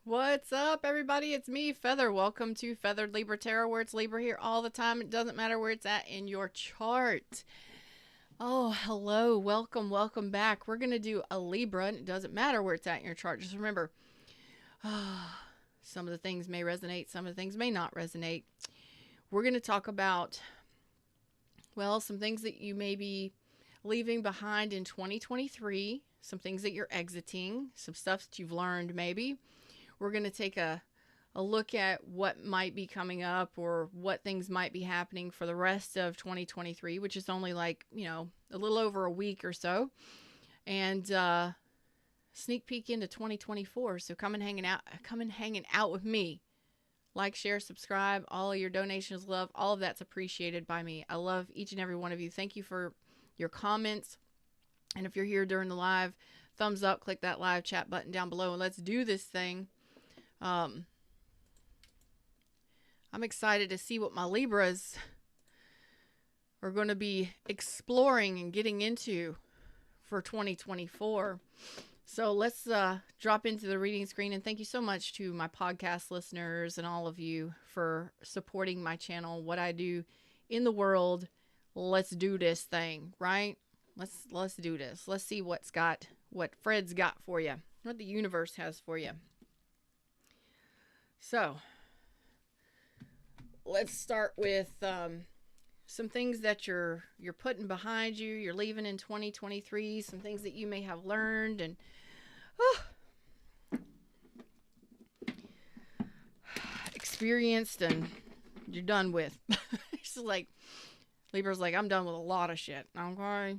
What's up, everybody? It's me, Feather. Welcome to Feathered Libra Tarot, where it's Libra here all the time. It doesn't matter where it's at in your chart. Oh, hello. Welcome back. We're going to do a Libra, and it doesn't matter where it's at in your chart. Just remember, some of the things may resonate, some of the things may not resonate. We're going to talk about, well, some things that you may be leaving behind in 2023, some things that you're exiting, some stuff that you've learned maybe. We're going to take a look at what might be coming up or what things might be happening for the rest of 2023, which is only like, a little over a week or so. And sneak peek into 2024. So come and hanging out with me. Like, share, subscribe. All of your donations, love, all of that's appreciated by me. I love each and every one of you. Thank you for your comments. And if you're here during the live, thumbs up, click that live chat button down below, and let's do this thing. I'm excited to see what my Libras are going to be exploring and getting into for 2024. So let's drop into the reading screen. And thank you so much to my podcast listeners and all of you for supporting my channel, what I do in the world. Let's do this thing, right? Let's do this. Let's see what Fred's got for you, what the universe has for you. So let's start with some things that you're putting behind you, you're leaving in 2023, some things that you may have learned and experienced and you're done with. It's like Libra's like, I'm done with a lot of shit. Okay,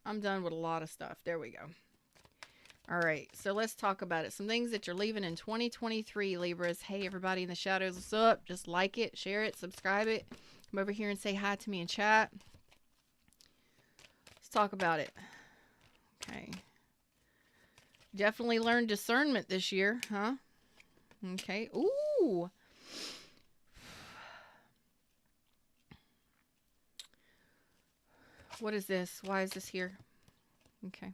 I'm done with a lot of stuff. There we go. All right, so let's talk about it. Some things that you're leaving in 2023, Libras. Hey, everybody in the shadows, what's up? Just like it, share it, subscribe it. Come over here and say hi to me in chat. Let's talk about it. Okay. Definitely learned discernment this year, huh? Okay. Ooh. What is this? Why is this here? Okay.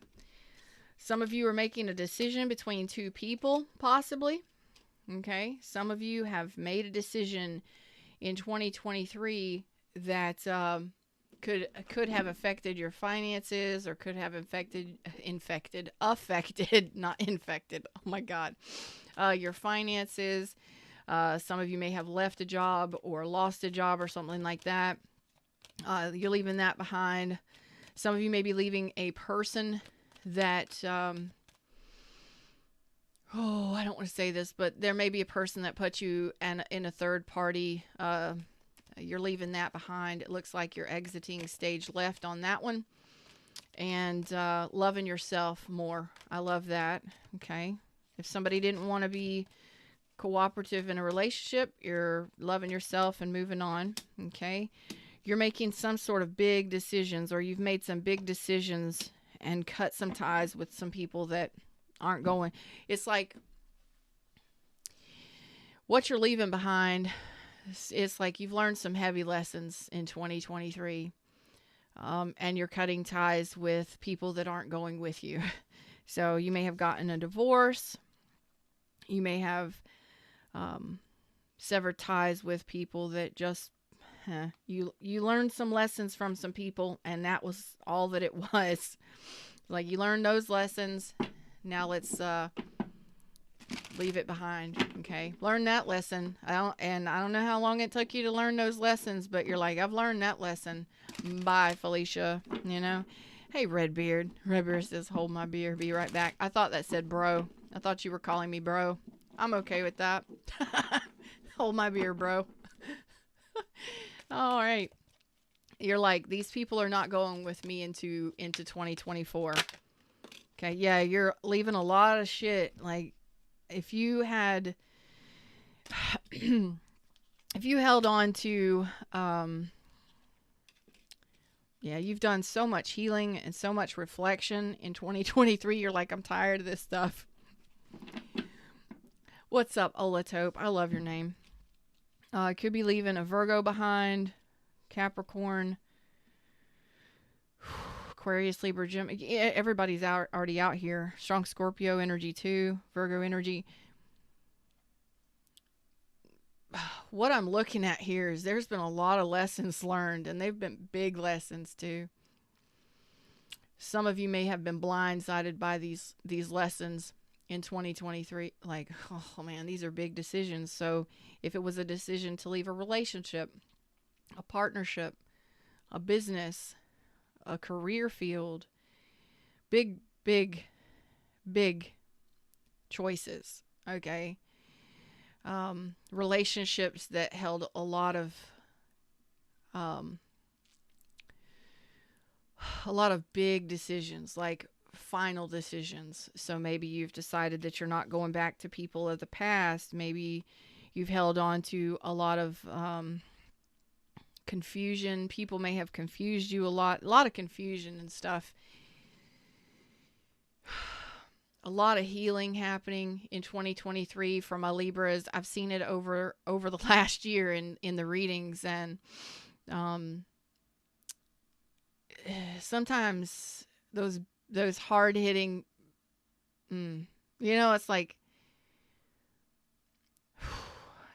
Some of you are making a decision between two people, possibly. Okay. Some of you have made a decision in 2023 that could have affected your finances or could have affected, not infected. Oh my God. Your finances. Some of you may have left a job or lost a job or something like that. You're leaving that behind. Some of you may be leaving a person that, I don't want to say this, but there may be a person that put you in a third party. You're leaving that behind. It looks like you're exiting stage left on that one. And loving yourself more. I love that. Okay. If somebody didn't want to be cooperative in a relationship, you're loving yourself and moving on. Okay. You're making some sort of big decisions, or you've made some big decisions and cut some ties with some people that aren't going. It's like what you're leaving behind. It's like you've learned some heavy lessons in 2023, and you're cutting ties with people that aren't going with you. So you may have gotten a divorce. You may have severed ties with people that just you learned some lessons from some people, and that was all that it was. Like, you learned those lessons. Now let's leave it behind. Okay, learn that lesson. I don't know how long it took you to learn those lessons, but you're like, I've learned that lesson. Bye, Felicia. Hey, Redbeard. Redbeard says, hold my beer, be right back. I thought that said bro. I thought you were calling me bro. I'm okay with that. Hold my beer, bro. All right. You're like, these people are not going with me into 2024. Okay, yeah, you're leaving a lot of shit. Like, if you had, if you held on to, you've done so much healing and so much reflection in 2023. You're like, I'm tired of this stuff. What's up, Olatope? I love your name. Could be leaving a Virgo behind, Capricorn, Aquarius, Libra, Gemini. Everybody's already out here. Strong Scorpio energy too, Virgo energy. what I'm looking at here is there's been a lot of lessons learned, and they've been big lessons too. Some of you may have been blindsided by these lessons in 2023. Like, oh man, these are big decisions. So if it was a decision to leave a relationship, a partnership, a business, a career field, big, big, big choices. Okay. Relationships that held a lot of big decisions, like final decisions. So maybe you've decided that you're not going back to people of the past. Maybe you've held on to a lot of confusion. People may have confused you a lot of confusion and stuff. A lot of healing happening in 2023 for my Libras. I've seen it over the last year in the readings, and sometimes those hard hitting, it's like,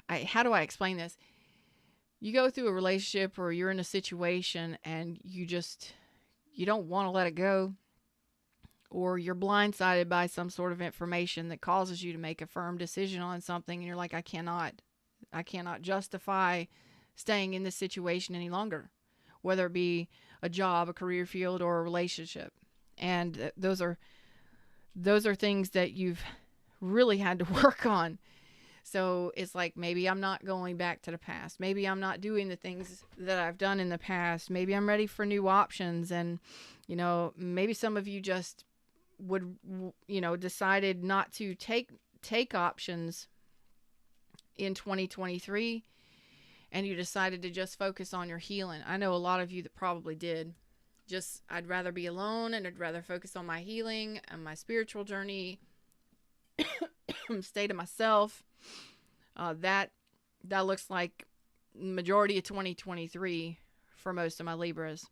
how do I explain this? You go through a relationship or you're in a situation and you don't want to let it go, or you're blindsided by some sort of information that causes you to make a firm decision on something, and you're like, I cannot justify staying in this situation any longer, whether it be a job, a career field, or a relationship. And those are things that you've really had to work on. So it's like, maybe I'm not going back to the past. Maybe I'm not doing the things that I've done in the past. Maybe I'm ready for new options. And, maybe some of you just would, decided not to take options in 2023, and you decided to just focus on your healing. I know a lot of you that probably did. I'd rather be alone, and I'd rather focus on my healing and my spiritual journey, stay to myself. That looks like majority of 2023 for most of my Libras.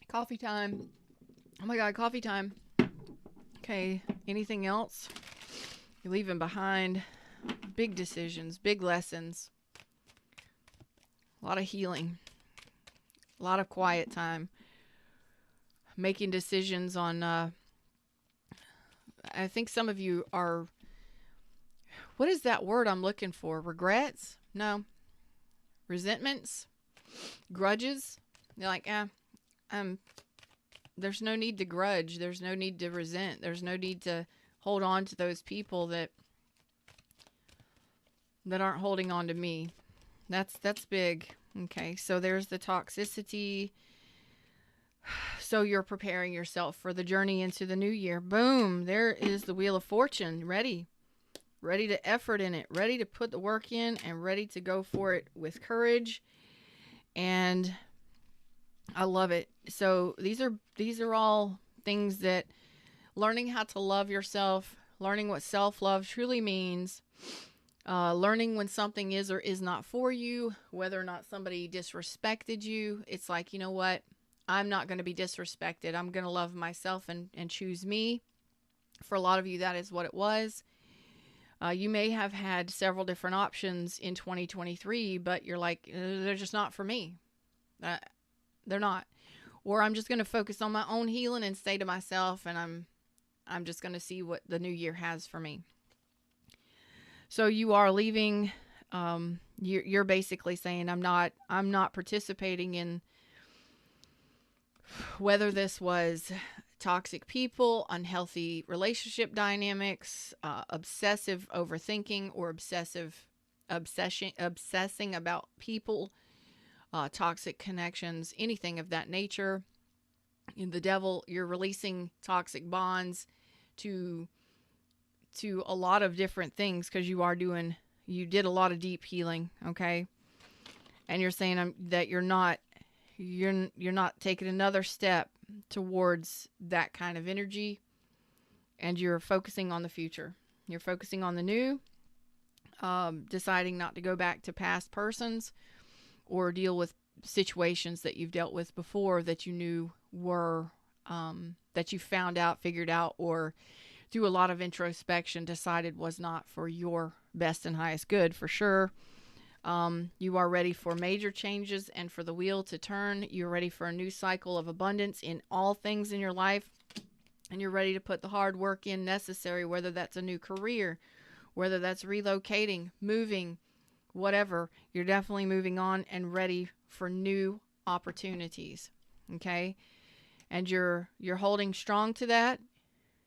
Coffee time. Oh my God, coffee time. Okay, anything else? You're leaving behind big decisions, big lessons, a lot of healing, a lot of quiet time, making decisions on, I think some of you are, what is that word I'm looking for? Regrets? No. Resentments? Grudges? You're like, there's no need to grudge. There's no need to resent. There's no need to hold on to those people that aren't holding on to me. That's big. Okay, so there's the toxicity. So you're preparing yourself for the journey into the new year. Boom, there is the Wheel of Fortune. Ready to effort in it, ready to put the work in, and ready to go for it with courage. And I love it. So these are all things that learning how to love yourself, learning what self-love truly means, learning when something is or is not for you, whether or not somebody disrespected you. It's like, you know what? I'm not going to be disrespected. I'm going to love myself and choose me. For a lot of you, that is what it was. You may have had several different options in 2023, but you're like, they're just not for me. They're not. Or I'm just going to focus on my own healing and stay to myself, and I'm just going to see what the new year has for me. So you are leaving. You're basically saying, I'm not participating in, whether this was toxic people, unhealthy relationship dynamics, obsessive overthinking, or obsessing about people, toxic connections, anything of that nature. In the devil, you're releasing toxic bonds to a lot of different things, because you did a lot of deep healing, okay? And you're saying that you're not taking another step towards that kind of energy, and you're focusing on the future. You're focusing on the new, deciding not to go back to past persons or deal with situations that you've dealt with before that you knew were that you found out, figured out, or through a lot of introspection decided was not for your best and highest good, for sure. You are ready for major changes and for the wheel to turn. You're ready for a new cycle of abundance in all things in your life. And you're ready to put the hard work in necessary, whether that's a new career, whether that's relocating, moving, whatever. You're definitely moving on and ready for new opportunities. Okay? And you're holding strong to that.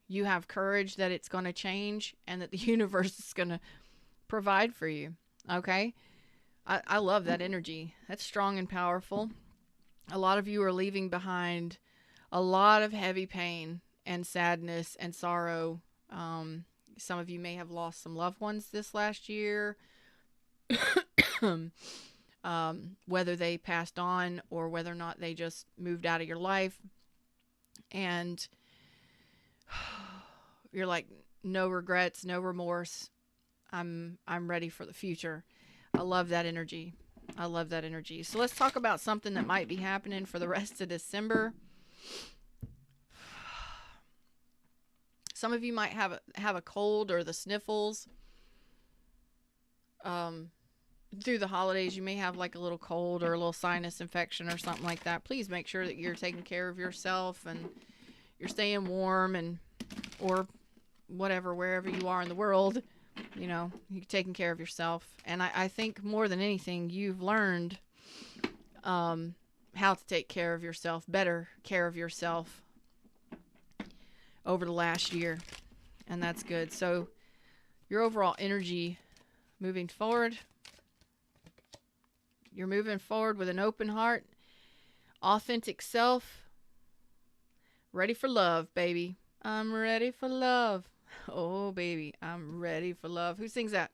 You have courage that it's going to change and that the universe is going to provide for you. Okay? I love that energy. That's strong and powerful. A lot of you are leaving behind a lot of heavy pain and sadness and sorrow. Some of you may have lost some loved ones this last year, whether they passed on or whether or not they just moved out of your life. And you're like, no regrets, no remorse. I'm ready for the future. I love that energy. I love that energy. So let's talk about something that might be happening for the rest of December. Some of you might have a cold or the sniffles. Through the holidays, you may have like a little cold or a little sinus infection or something like that. Please make sure that you're taking care of yourself and you're staying warm and or whatever, wherever you are in the world, you know, you're taking care of yourself. And I think more than anything, you've learned how to take care of yourself, better care of yourself over the last year. And that's good. So your overall energy moving forward, you're moving forward with an open heart, authentic self, ready for love, baby. I'm ready for love. Oh, baby, I'm ready for love. Who sings that?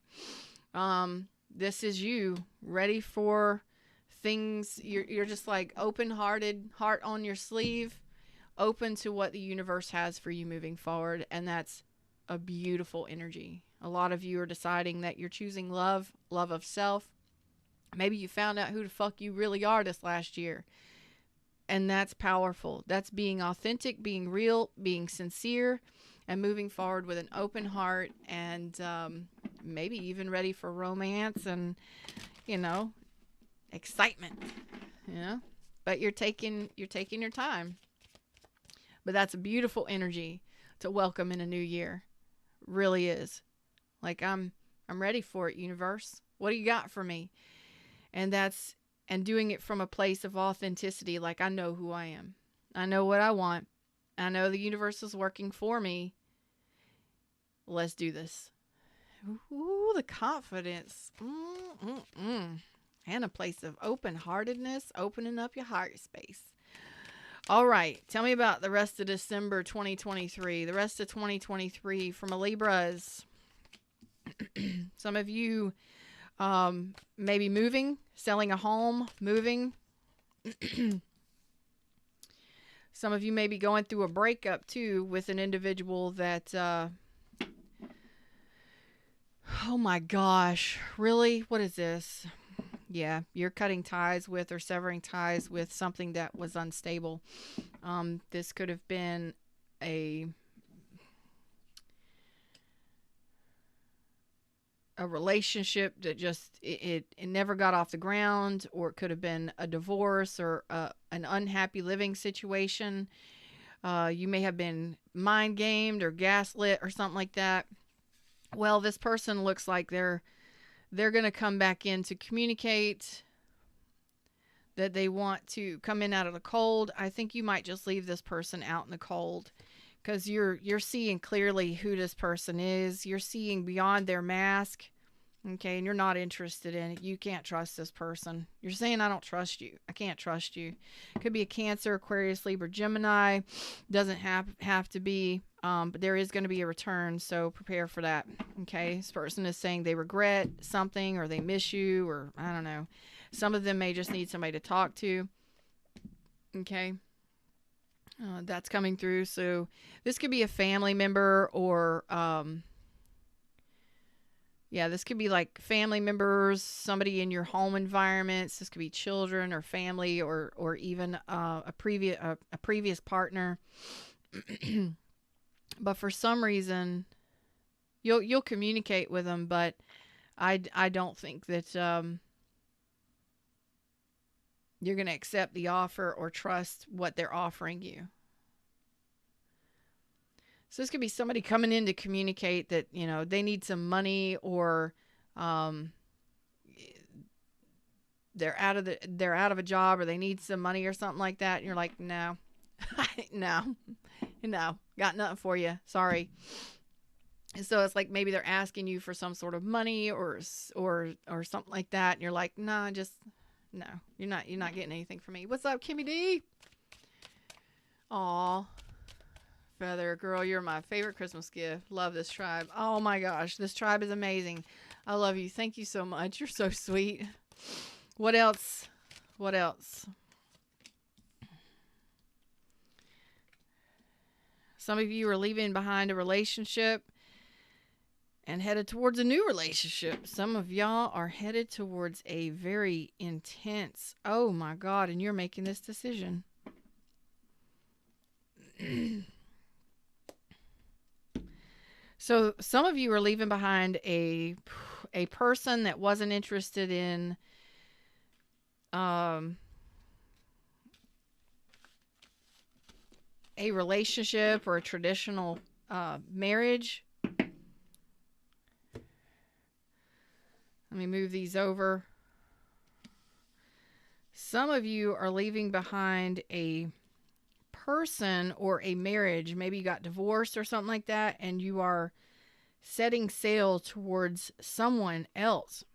This is you, ready for things. You're just like open-hearted, heart on your sleeve, open to what the universe has for you moving forward. And that's a beautiful energy. A lot of you are deciding that you're choosing love of self. Maybe you found out who the fuck you really are this last year. And that's powerful. That's being authentic, being real, being sincere, and moving forward with an open heart and maybe even ready for romance and, you know, excitement, you know. But you're taking your time. But that's a beautiful energy to welcome in a new year. Really is. Like I'm ready for it, universe. What do you got for me? And doing it from a place of authenticity. Like I know who I am. I know what I want. I know the universe is working for me. Let's do this. Ooh, the confidence. And a place of open-heartedness, opening up your heart space. All right. Tell me about the rest of December 2023. The rest of 2023 from a Libras. Some of you maybe moving, selling a home, moving. Some of you may be going through a breakup too with an individual that, oh my gosh, really? What is this? Yeah, you're cutting ties with or severing ties with something that was unstable. This could have been a relationship that just it never got off the ground, or it could have been a divorce or an unhappy living situation. You may have been mind gamed or gaslit or something like that. Well, this person looks like they're going to come back in to communicate that they want to come in out of the cold. I think you might just leave this person out in the cold because you're seeing clearly who this person is. You're seeing beyond their mask, okay, and you're not interested in it. You can't trust this person. You're saying, I don't trust you. I can't trust you. Could be a Cancer, Aquarius, Libra, Gemini. Doesn't have to be, but there is going to be a return, so prepare for that, okay? This person is saying they regret something or they miss you, or I don't know. Some of them may just need somebody to talk to, okay? That's coming through. So this could be a family member or Yeah, this could be like family members, somebody in your home environments. This could be children or family, or even a previous partner. But for some reason, you'll communicate with them, but I don't think that you're going to accept the offer or trust what they're offering you. So this could be somebody coming in to communicate that, they need some money, or um, they're out of a job, or they need some money or something like that. And you're like, no, no, got nothing for you. Sorry. And so it's like maybe they're asking you for some sort of money or something like that. And you're like, no, you're not getting anything from me. What's up, Kimmy D? Aw. Feather, girl, you're my favorite Christmas gift. Love this tribe. Oh my gosh, this tribe is amazing. I love you. Thank you so much. You're so sweet. What else? Some of you are leaving behind a relationship and headed towards a new relationship. Some of y'all are headed towards a very intense, oh my God, and you're making this decision. So some of you are leaving behind a person that wasn't interested in a relationship or a traditional marriage. Let me move these over. Some of you are leaving behind a person or a marriage. Maybe you got divorced or something like that, and you are setting sail towards someone else.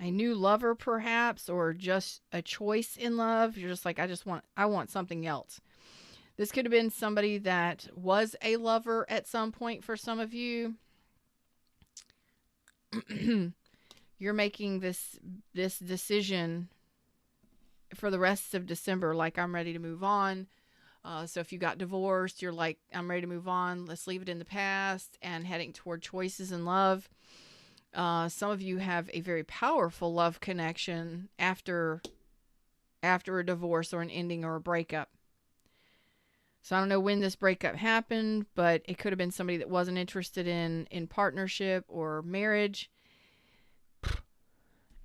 A new lover, perhaps, or just a choice in love. You're just like, I want something else. This could have been somebody that was a lover at some point for some of you. You're making this decision for the rest of December, like, I'm ready to move on. So if you got divorced, you're like, I'm ready to move on. Let's leave it in the past, and heading toward choices in love. Some of you have a very powerful love connection after a divorce or an ending or a breakup. So I don't know when this breakup happened, but it could have been somebody that wasn't interested in partnership or marriage.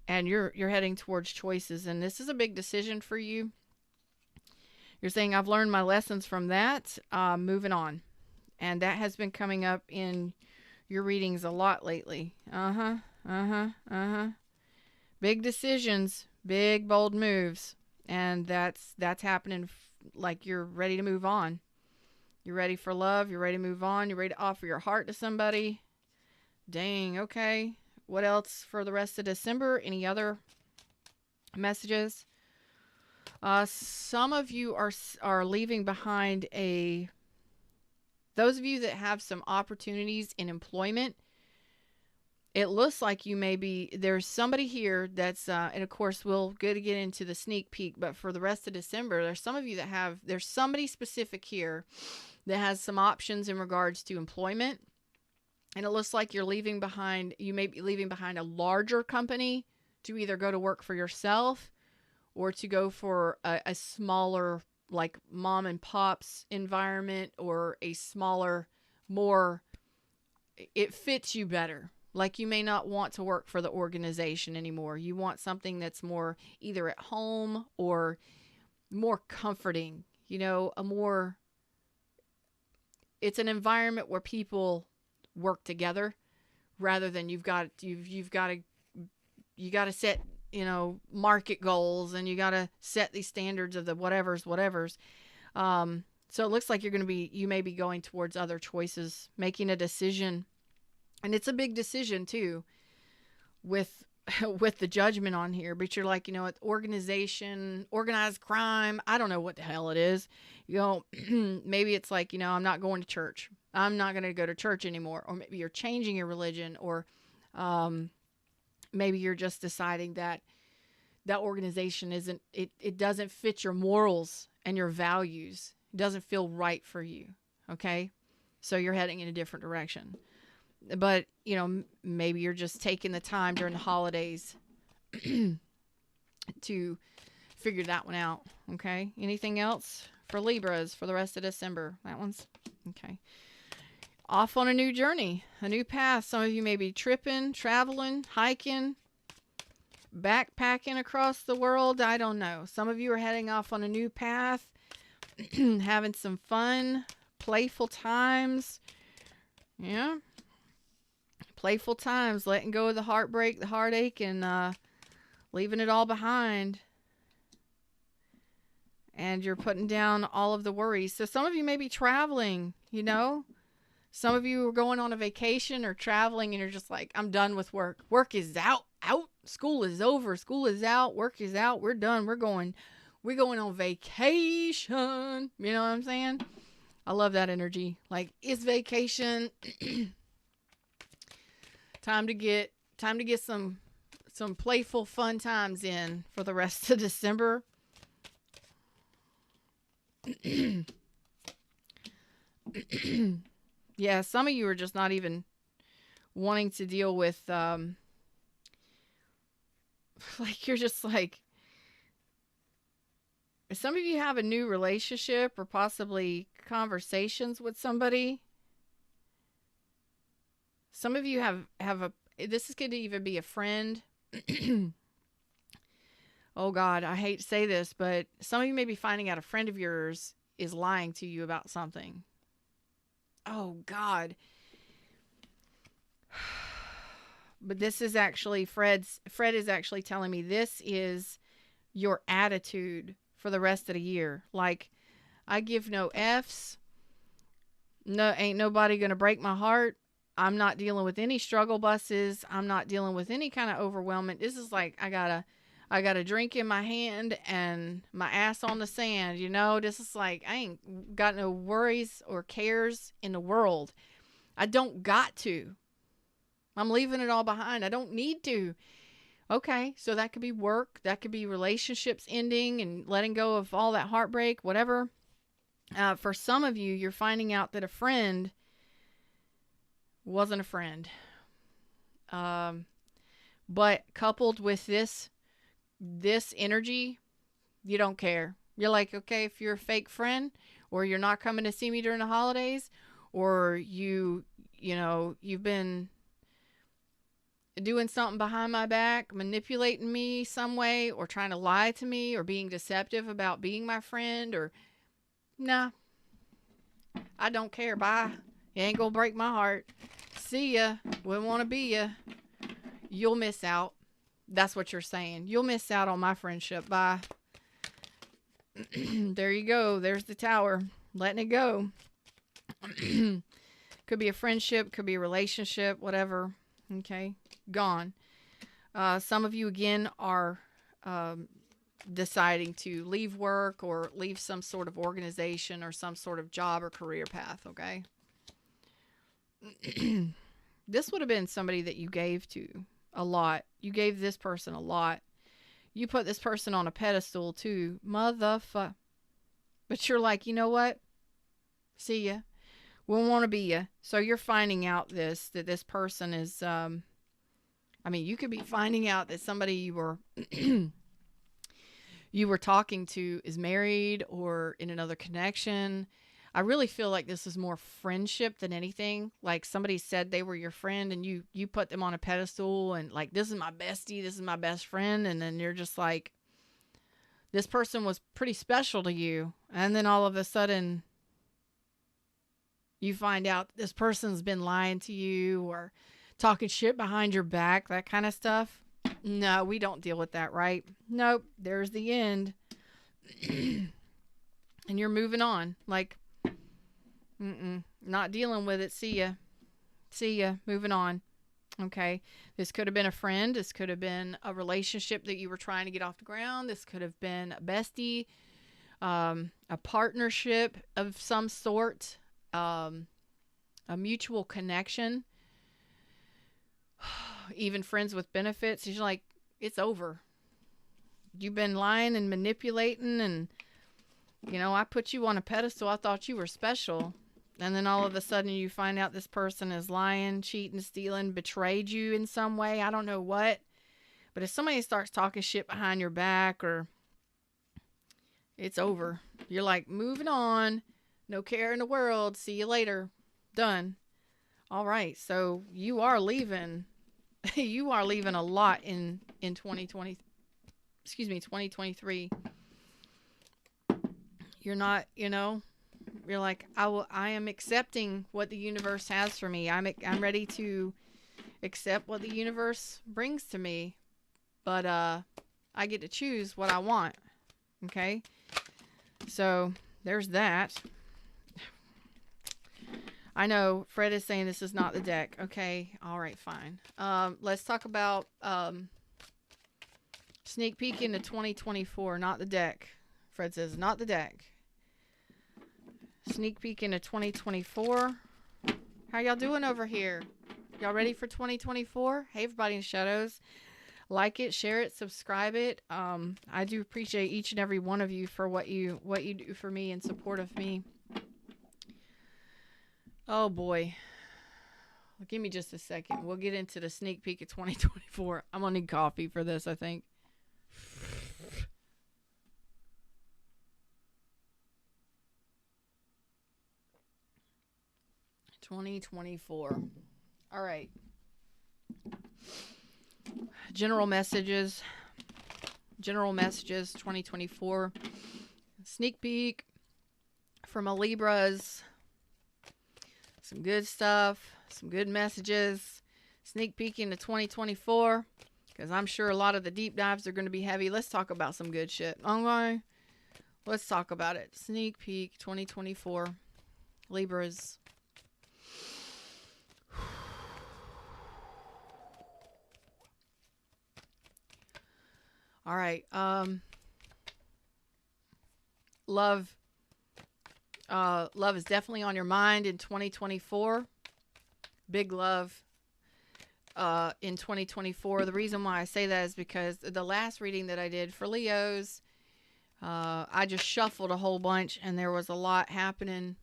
And you're heading towards choices, and this is a big decision for you. You're saying, I've learned my lessons from that, moving on. And that has been coming up in your readings a lot lately. Big decisions, big, bold moves. And that's happening, like you're ready to move on. You're ready for love. You're ready to move on. You're ready to offer your heart to somebody. Dang, okay. What else for the rest of December? Any other messages? Some of you are leaving behind those of you that have some opportunities in employment. It looks like there's somebody here that's, and of course we'll get into the sneak peek, but for the rest of December, there's some of you there's somebody specific here that has some options in regards to employment. And it looks like you may be leaving behind a larger company to either go to work for yourself or to go for a smaller, like mom and pop's environment, or a smaller, it fits you better. Like, you may not want to work for the organization anymore. You want something that's more either at home or more comforting, it's an environment where people work together rather than you got to set, market goals, and you got to set these standards of the whatevers. So it looks like you may be going towards other choices, making a decision. And it's a big decision too with the judgment on here, but you're like, organization, organized crime. I don't know what the hell it is. Maybe it's like, I'm not going to church. I'm not going to go to church anymore. Or maybe you're changing your religion, or maybe you're just deciding that organization it doesn't fit your morals and your values. It doesn't feel right for you. Okay. So you're heading in a different direction. But, maybe you're just taking the time during the holidays to figure that one out. Okay. Anything else for Libras for the rest of December? That one's okay. Off on a new journey, a new path. Some of you may be tripping, traveling, hiking, backpacking across the world. I don't know. Some of you are heading off on a new path, having some fun, playful times. Yeah. Playful times, letting go of the heartbreak, the heartache, and leaving it all behind. And you're putting down all of the worries. So some of you may be traveling, Some of you are going on a vacation or traveling and you're just like, I'm done with work. Work is out. School is over. School is out. Work is out. We're done. We're going on vacation. You know what I'm saying? I love that energy. Like, it's vacation. Time to get some playful fun times in for the rest of December. Yeah, some of you are just not even wanting to deal with, you're just like, some of you have a new relationship or possibly conversations with somebody. Some of you have this is going to even be a friend. Oh God, I hate to say this, but some of you may be finding out a friend of yours is lying to you about something. Oh God. But this is actually Fred is actually telling me this is your attitude for the rest of the year. Like, I give no F's. No, ain't nobody going to break my heart. I'm not dealing with any struggle buses. I'm not dealing with any kind of overwhelming. This is like, I got a drink in my hand and my ass on the sand, This is like, I ain't got no worries or cares in the world. I don't got to. I'm leaving it all behind. I don't need to. Okay, so that could be work. That could be relationships ending and letting go of all that heartbreak, whatever. For some of you, you're finding out that a friend wasn't a friend. But coupled with this energy, you don't care. You're like, okay, if you're a fake friend, or you're not coming to see me during the holidays, or you've been doing something behind my back, manipulating me some way, or trying to lie to me, or being deceptive about being my friend, or nah, I don't care. Bye. You ain't gonna break my heart. See ya. Wouldn't want to be ya. You'll miss out. That's what you're saying. You'll miss out on my friendship. Bye. There you go. There's the tower. Letting it go. Could be a friendship. Could be a relationship. Whatever. Okay. Gone. Some of you, again, are deciding to leave work or leave some sort of organization or some sort of job or career path. Okay. This would have been somebody that you gave to a lot. You gave this person a lot. You put this person on a pedestal too. Motherfucker. But you're like, you know what? See ya. Won't want to be ya. So you're finding out that this person is, you could be finding out that somebody you were, you were talking to is married or in another connection. I really feel like this is more friendship than anything. Like, somebody said they were your friend and you put them on a pedestal and like, this is my bestie, this is my best friend. And then you're just like, this person was pretty special to you. And then all of a sudden you find out this person's been lying to you or talking shit behind your back, that kind of stuff. No, we don't deal with that, right? Nope. There's the end. And you're moving on. Like, not dealing with it. See ya. Moving on. Okay. This could have been a friend. This could have been a relationship that you were trying to get off the ground. This could have been a bestie, a partnership of some sort, a mutual connection, even friends with benefits. You're like, it's over. You've been lying and manipulating and, I put you on a pedestal. I thought you were special. And then all of a sudden you find out this person is lying, cheating, stealing, betrayed you in some way. I don't know what. But if somebody starts talking shit behind your back, or it's over. You're like, moving on. No care in the world. See you later. Done. All right. So you are leaving. You are leaving a lot in 2023. You're not, you're like, I am accepting what the universe has for me. I'm ready to accept what the universe brings to me. But I get to choose what I want. Okay? So there's that. I know Fred is saying this is not the deck. Okay. All right, fine. Let's talk about sneak peek into 2024, not the deck. Fred says not the deck. Sneak peek into 2024. How y'all doing over here? Y'all ready for 2024? Hey, everybody in shadows. Like it, share it, subscribe it. I do appreciate each and every one of you for what you do for me in support of me. Oh boy. Give me just a second. We'll get into the sneak peek of 2024. I'm gonna need coffee for this, I think. $2024. All right. General messages 2024. Sneak peek from a Libras. Some good stuff, some good messages. Sneak peek into 2024, because I'm sure a lot of the deep dives are going to be heavy. Let's talk about some good shit. Okay, let's talk about it. Sneak peek 2024, Libras. All right. Love is definitely on your mind in 2024. Big love in 2024. The reason why I say that is because the last reading that I did for Leos, I just shuffled a whole bunch and there was a lot happening.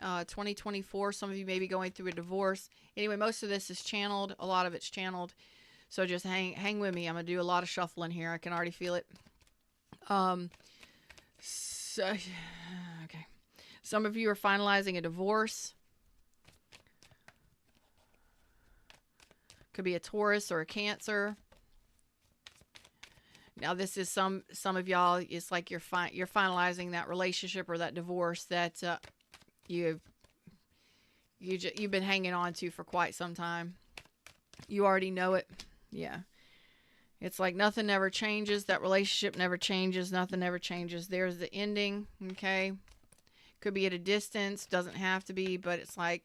2024, some of you may be going through a divorce. Anyway, most of this is channeled. A lot of it's channeled. So just hang with me. I'm going to do a lot of shuffling here. I can already feel it. Okay. Some of you are finalizing a divorce. Could be a Taurus or a Cancer. Now this is some of y'all, it's like you're finalizing that relationship or that divorce that you've been hanging on to for quite some time. You already know it. Yeah. It's like nothing ever changes. That relationship never changes. Nothing ever changes. There's the ending. Okay. Could be at a distance. Doesn't have to be, but it's like,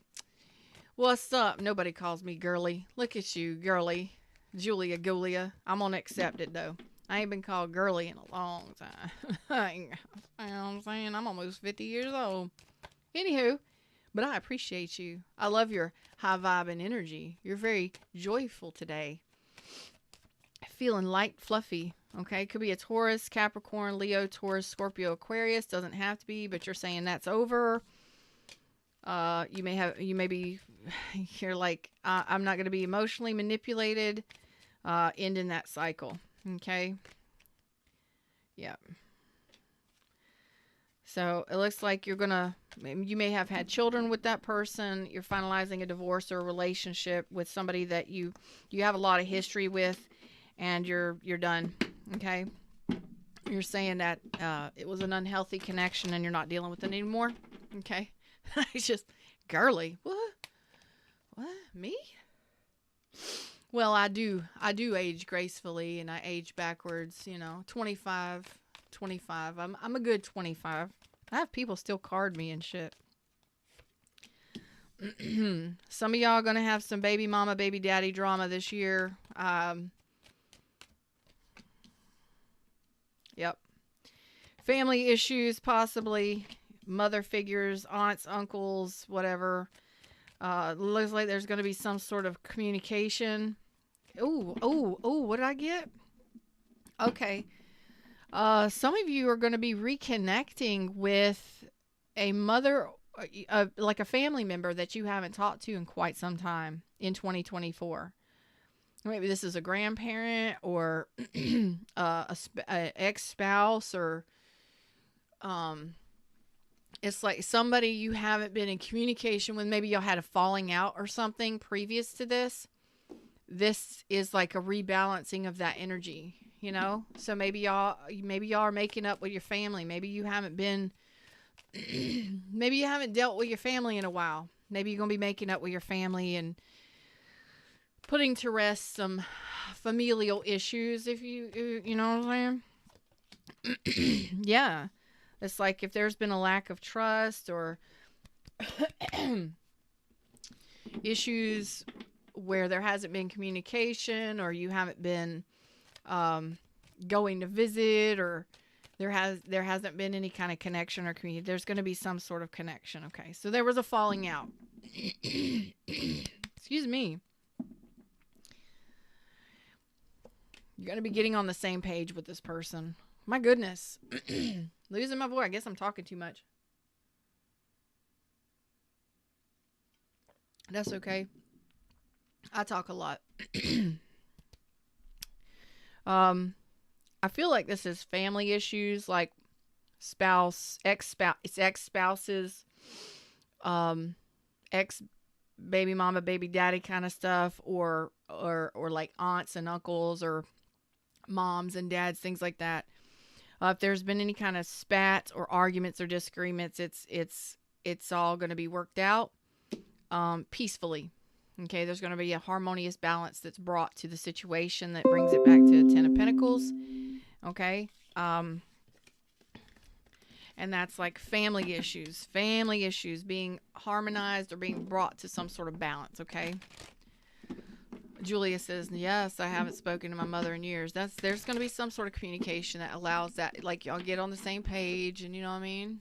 what's up? Nobody calls me girly. Look at you, girly. Julia Gulia. I'm going to accept it, though. I ain't been called girly in a long time. You know what I'm saying? I'm almost 50 years old. Anywho, but I appreciate you. I love your high vibe and energy. You're very joyful today. Feeling light, fluffy. Okay, could be a Taurus, Capricorn, Leo, Taurus, Scorpio, Aquarius. Doesn't have to be, but you're saying that's over. You may be, you're like, I'm not going to be emotionally manipulated. Ending that cycle. Okay. Yeah. So it looks like you may have had children with that person. You're finalizing a divorce or a relationship with somebody that you have a lot of history with, and you're done. Okay. You're saying that it was an unhealthy connection and you're not dealing with it anymore. Okay. It's just girly. What? Me? Well, I do age gracefully, and I age backwards, 25. I'm a good 25. I have people still card me and shit. Some of y'all are going to have some baby mama, baby daddy drama this year. Yep. Family issues, possibly. Mother figures, aunts, uncles, whatever. Looks like there's going to be some sort of communication. Oh, what did I get? Okay. Some of you are going to be reconnecting with a mother like a family member that you haven't talked to in quite some time in 2024. Maybe this is a grandparent or a ex-spouse, or it's like somebody you haven't been in communication with. Maybe y'all had a falling out or something previous to this. This is like a rebalancing of that energy, you know? So maybe y'all are making up with your family. Maybe you haven't been maybe you haven't dealt with your family in a while. Maybe you're going to be making up with your family and putting to rest some familial issues, if you know what I'm saying? Yeah. It's like if there's been a lack of trust or issues where there hasn't been communication, or you haven't been going to visit, or there hasn't been any kind of connection or community. There's going to be some sort of connection. Okay, so there was a falling out. Excuse me. You're going to be getting on the same page with this person. My goodness. Losing my voice. I guess I'm talking too much. That's okay. I talk a lot. I feel like this is family issues, like ex-spouses, ex baby mama, baby daddy kind of stuff, or like aunts and uncles, or moms and dads, things like that. If there's been any kind of spats or arguments or disagreements, it's all going to be worked out peacefully. Okay, there's going to be a harmonious balance that's brought to the situation that brings it back to the Ten of Pentacles. Okay, and that's like family issues being harmonized or being brought to some sort of balance. Okay. Julia says, yes, I haven't spoken to my mother in years. There's going to be some sort of communication that allows that, like, y'all get on the same page, and you know what I mean?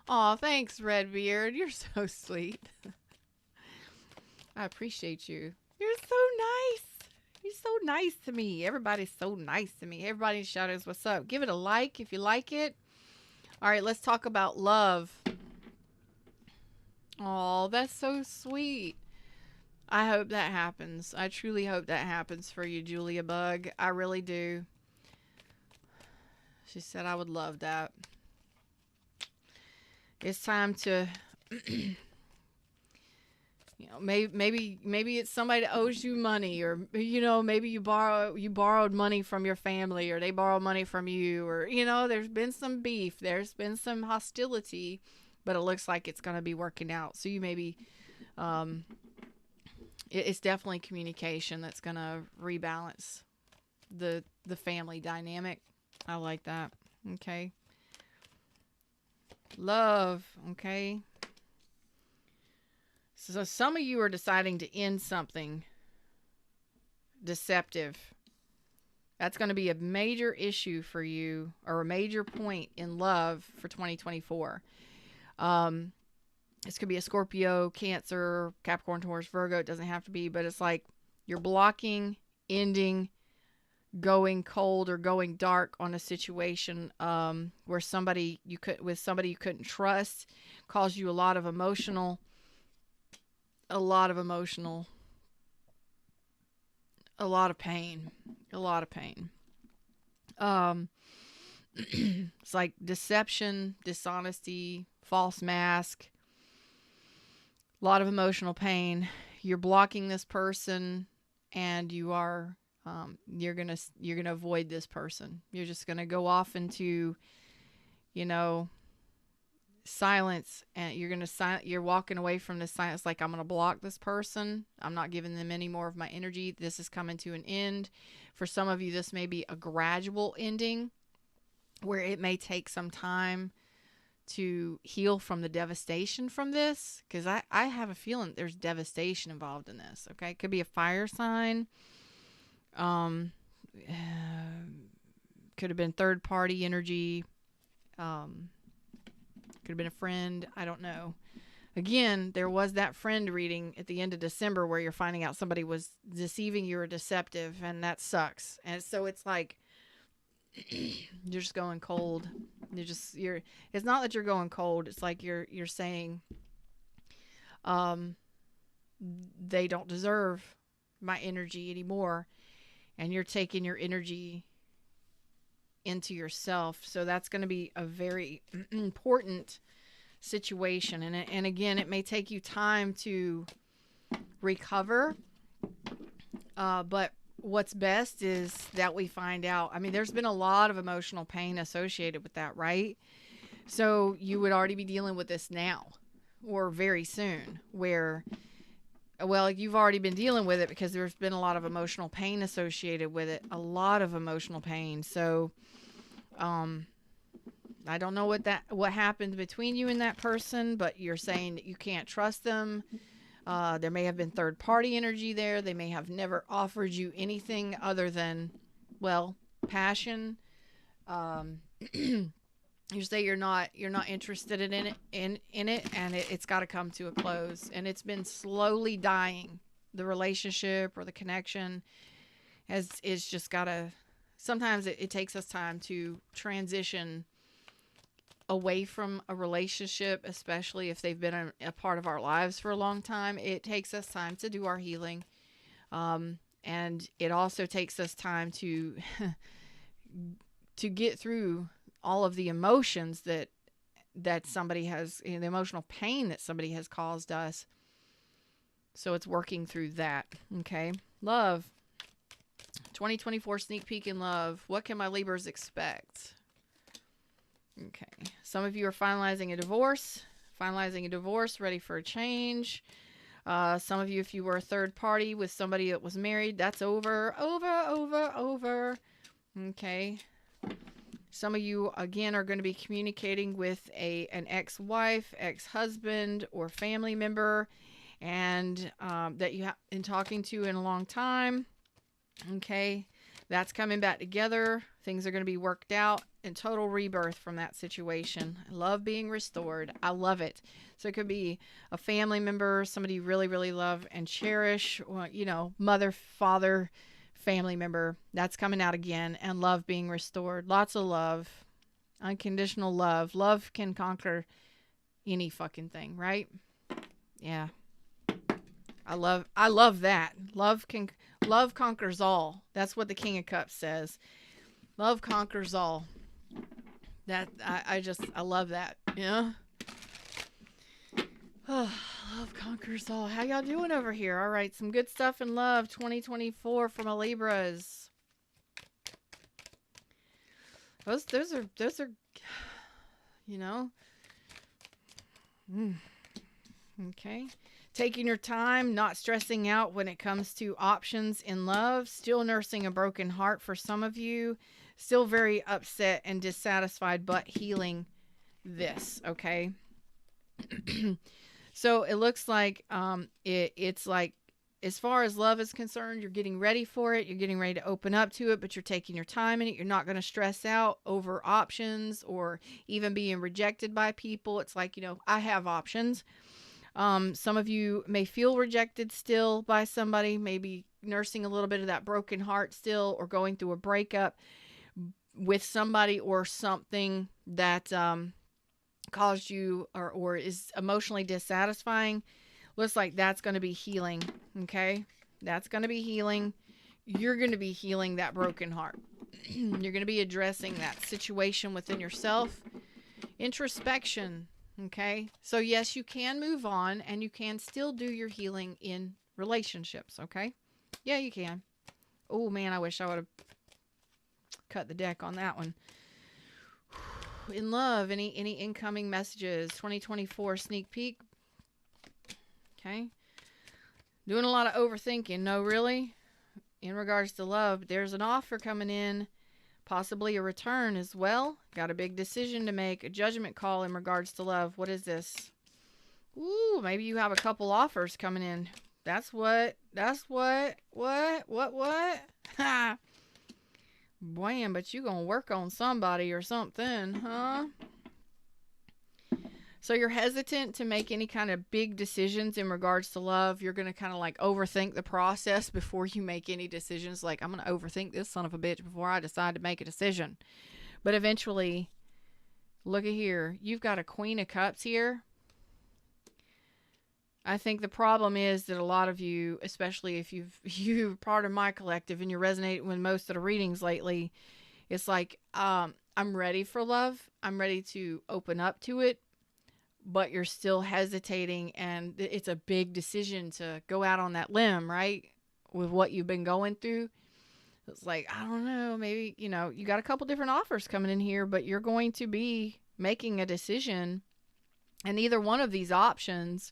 Aw, thanks, Redbeard. You're so sweet. I appreciate you. You're so nice. You're so nice to me. Everybody's so nice to me. Everybody in shadows, what's up? Give it a like if you like it. All right, let's talk about love. Oh, that's so sweet. I hope that happens. I truly hope that happens for you, Julia Bug. I really do. She said I would love that. It's time to, maybe it's somebody that owes you money, or maybe you borrowed money from your family, or they borrowed money from you, or there's been some beef, there's been some hostility. But it looks like it's going to be working out. So you maybe, it's definitely communication that's going to rebalance the family dynamic. I like that. Okay. Love. Okay. So some of you are deciding to end something deceptive. That's going to be a major issue for you, or a major point in love for 2024. This could be a Scorpio, Cancer, Capricorn, Taurus, Virgo. It doesn't have to be, but it's like you're blocking, ending, going cold or going dark on a situation where somebody you couldn't trust, caused you a lot of emotional pain. It's like deception, dishonesty, false mask, a lot of emotional pain. You're blocking this person, and you are you're gonna avoid this person. You're just gonna go off into silence, and you're walking away from this silence. Like, I'm gonna block this person. I'm not giving them any more of my energy. This is coming to an end. For some of you, this may be a gradual ending, where it may take some time to heal from the devastation from this, because I have a feeling there's devastation involved in this. Okay, it could be a fire sign, could have been third party energy, could have been a friend. I don't know. Again, there was that friend reading at the end of December where you're finding out somebody was deceiving you or deceptive, and that sucks. And so it's like You're just going cold. It's not that you're going cold. It's like you're saying, they don't deserve my energy anymore. And you're taking your energy into yourself. So that's going to be a very important situation. And again, it may take you time to recover. But what's best is that we find out. I mean, there's been a lot of emotional pain associated with that, right? So you would already be dealing with this now or very soon, where, well, you've already been dealing with it because there's been a lot of emotional pain associated with it, a lot of emotional pain. So, I don't know what happened between you and that person, but you're saying that you can't trust them. There may have been third party energy there. They may have never offered you anything other than, well, passion. You say you're not interested in it, and it's got to come to a close, and it's been slowly dying. The relationship or the connection is just got to. Sometimes it takes us time to transition away from a relationship, especially if they've been a part of our lives for a long time. It takes us time to do our healing. And it also takes us time to get through all of the emotions that somebody has, the emotional pain that somebody has caused us. So it's working through that. Okay. Love. 2024 sneak peek in love. What can my Libras expect? Okay. Some of you are finalizing a divorce, ready for a change. Some of you, if you were a third party with somebody that was married, that's over. Okay. Some of you, again, are going to be communicating with an ex-wife, ex-husband, or family member, and that you have been talking to in a long time. Okay. That's coming back together. Things are going to be worked out, and total rebirth from that situation. I love being restored. I love it. So it could be a family member, somebody you really, really love and cherish, or, mother, father, family member. That's coming out again, and love being restored. Lots of love. Unconditional love. Love can conquer any fucking thing, right? Yeah. I love that. Love conquers all. That's what the King of Cups says. Love conquers all. That I love that. Yeah. Oh, love conquers all. How y'all doing over here? All right, some good stuff in love 2024 from a Libras. Those are Okay. Taking your time, not stressing out when it comes to options in love, still nursing a broken heart for some of you, still very upset and dissatisfied, but healing this, okay? So it looks like it's like, as far as love is concerned, you're getting ready for it. You're getting ready to open up to it, but you're taking your time in it. You're not going to stress out over options or even being rejected by people. It's like, I have options. Some of you may feel rejected still by somebody, maybe nursing a little bit of that broken heart still, or going through a breakup with somebody or something that caused you or is emotionally dissatisfying. Looks like that's going to be healing, okay? That's going to be healing. You're going to be healing that broken heart. You're going to be addressing that situation within yourself. Introspection. Okay, so yes, you can move on and you can still do your healing in relationships. Okay, yeah, you can. Oh man, I wish I would have cut the deck on that one. In love, any incoming messages? 2024 sneak peek. Okay, doing a lot of overthinking. No, really, in regards to love, there's an offer coming in. Possibly a return as well. Got a big decision to make, a judgment call in regards to love. What is this? Ooh, maybe you have a couple offers coming in. That's what? Ha! Bam, but you gonna work on somebody or something, huh? So you're hesitant to make any kind of big decisions in regards to love. You're going to kind of like overthink the process before you make any decisions. Like, I'm going to overthink this son of a bitch before I decide to make a decision. But eventually, look at here. You've got a Queen of Cups here. I think the problem is that a lot of you, especially if you're part of my collective and you're resonating with most of the readings lately, it's like, I'm ready for love. I'm ready to open up to it. But you're still hesitating, and it's a big decision to go out on that limb, right? With what you've been going through. It's like, I don't know, maybe, you got a couple different offers coming in here, but you're going to be making a decision, and either one of these options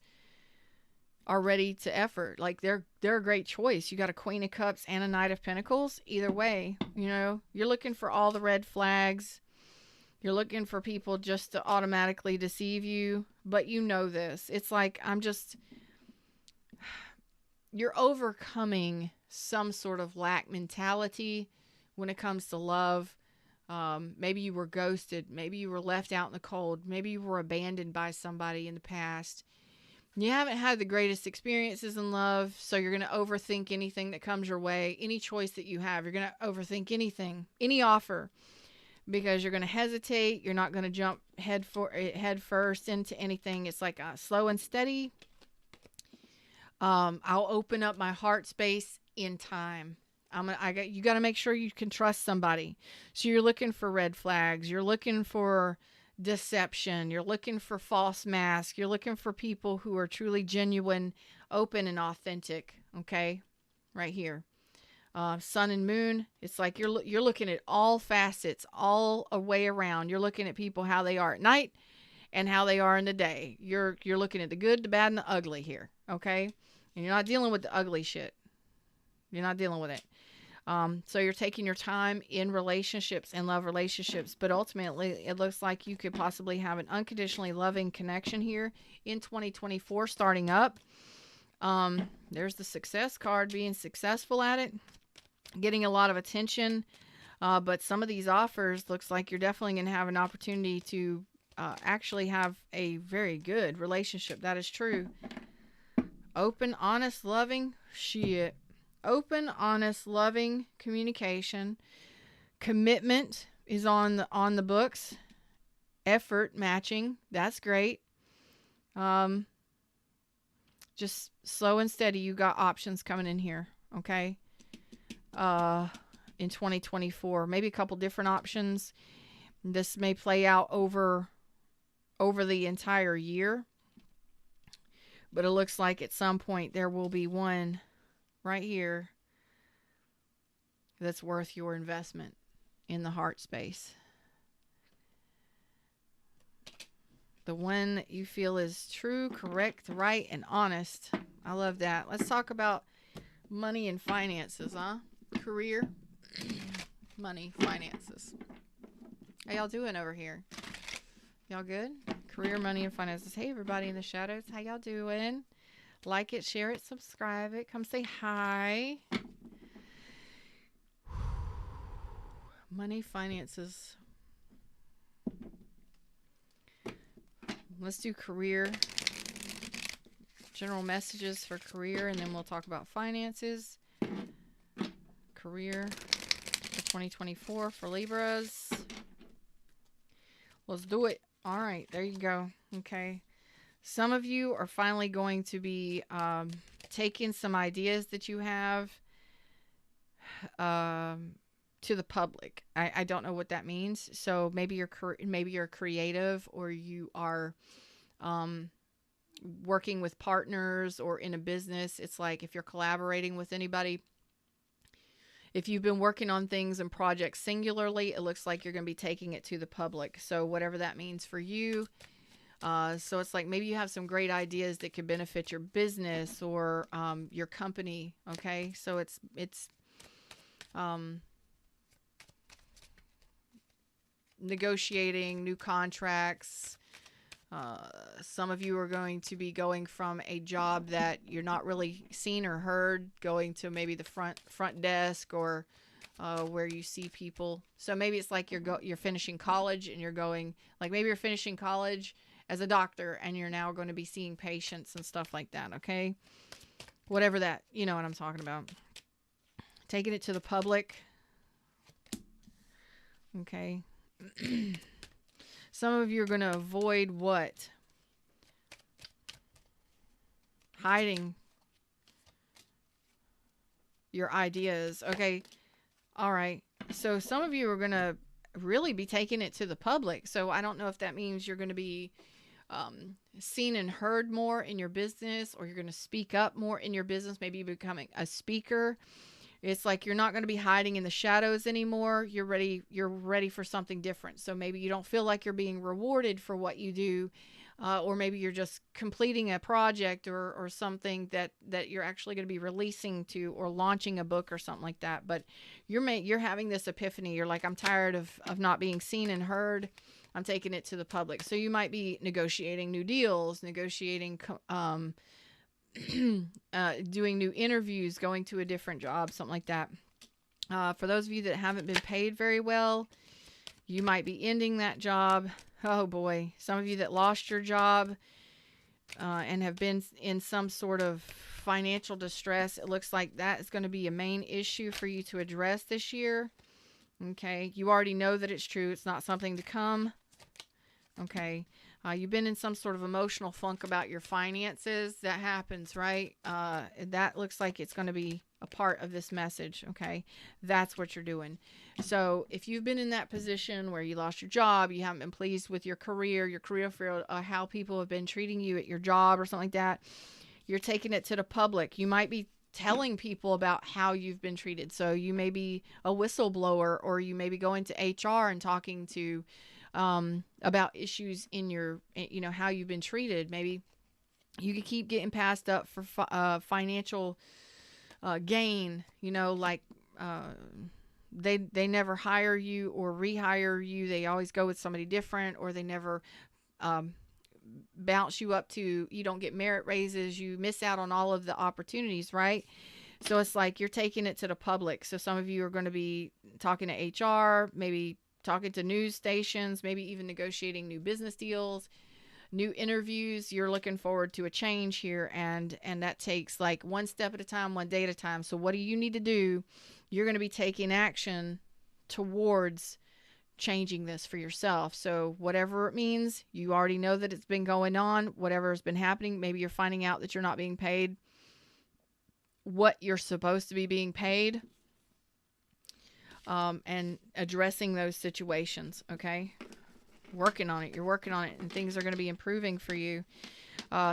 are ready to effort. Like, they're a great choice. You got a Queen of Cups and a Knight of Pentacles. Either way, you're looking for all the red flags. You're looking for people just to automatically deceive you, but this. It's like, you're overcoming some sort of lack mentality when it comes to love. Maybe you were ghosted. Maybe you were left out in the cold. Maybe you were abandoned by somebody in the past. You haven't had the greatest experiences in love, so you're going to overthink anything that comes your way. Any choice that you have, you're going to overthink anything, any offer. Because you're going to hesitate. You're not going to jump head first into anything. It's like slow and steady. I'll open up my heart space in time. You got to make sure you can trust somebody. So you're looking for red flags. You're looking for deception. You're looking for false masks. You're looking for people who are truly genuine, open, and authentic. Okay, right here. Sun and moon, it's like you're looking at all facets, all a way around. You're looking at people, how they are at night and how they are in the day. You're looking at the good, the bad, and the ugly here, okay? And you're not dealing with the ugly shit. You're not dealing with it. So you're taking your time in relationships and love relationships, but ultimately it looks like you could possibly have an unconditionally loving connection here in 2024 starting up. There's the success card, being successful at it. Getting a lot of attention, but some of these offers looks like you're definitely going to have an opportunity to actually have a very good relationship. That is true. Open, honest, loving shit. Open, honest, loving communication. Commitment is on the books. Effort matching. That's great. Just slow and steady. You got options coming in here. Okay. In 2024, maybe a couple different options. This may play out over the entire year, but it looks like at some point there will be one right here that's worth your investment in the heart space. The one that you feel is true, correct, right, and honest. I love that. Let's talk about money and finances, huh? Career, money, finances. How y'all doing over here? Y'all good? Career, money, and finances. Hey, everybody in the shadows. How y'all doing? Like it, share it, subscribe it. Come say hi. Money, finances. Let's do career. General messages for career, and then we'll talk about finances. Career for 2024 for Libras. Let's do it. All right, there you go. Okay. Some of you are finally going to be taking some ideas that you have to the public. I don't know what that means. So maybe you're creative, or you are working with partners or in a business. It's like if you're collaborating with anybody. If you've been working on things and projects singularly, it looks like you're going to be taking it to the public. So whatever that means for you. So it's like maybe you have some great ideas that could benefit your business or your company. Okay, so it's negotiating new contracts. Some of you are going to be going from a job that you're not really seen or heard, going to maybe the front desk or where you see people. So maybe it's like you're finishing college and you're going, like maybe you're finishing college as a doctor, and you're now going to be seeing patients and stuff like that, okay? Whatever that, you know what I'm talking about. Taking it to the public. Okay. Some of you are going to avoid what? Hiding your ideas. Okay. All right. So some of you are going to really be taking it to the public. So I don't know if that means you're going to be seen and heard more in your business, or you're going to speak up more in your business, maybe becoming a speaker. It's like you're not going to be hiding in the shadows anymore. You're ready for something different. So maybe you don't feel like you're being rewarded for what you do, or maybe you're just completing a project or something that you're actually going to be releasing to, or launching a book or something like that. But you're having this epiphany. You're like, I'm tired of not being seen and heard. I'm taking it to the public. So you might be negotiating new deals, negotiating, doing new interviews, going to a different job, something like that. For those of you that haven't been paid very well, you might be ending that job. Oh boy. Some of you that lost your job and have been in some sort of financial distress, it looks like that is going to be a main issue for you to address this year. Okay. You already know that it's true. It's not something to come. Okay. You've been in some sort of emotional funk about your finances. That happens, right? That looks like it's going to be a part of this message, okay? That's what you're doing. So if you've been in that position where you lost your job, you haven't been pleased with your career field, how people have been treating you at your job or something like that, you're taking it to the public. You might be telling people about how you've been treated. So you may be a whistleblower, or you may be going to HR and talking to about issues in your, how you've been treated. Maybe you could keep getting passed up for financial gain, like they never hire you or rehire you. They always go with somebody different, or they never bounce you up to, you don't get merit raises. You miss out on all of the opportunities, right? So it's like you're taking it to the public. So some of you are going to be talking to HR, maybe talking to news stations, maybe even negotiating new business deals, new interviews. You're looking forward to a change here, and that takes like one step at a time, one day at a time. So what do you need to do? You're going to be taking action towards changing this for yourself. So whatever it means, you already know that it's been going on, whatever has been happening. Maybe you're finding out that you're not being paid what you're supposed to be being paid. And addressing those situations, okay? Working on it. You're working on it, and things are going to be improving for you.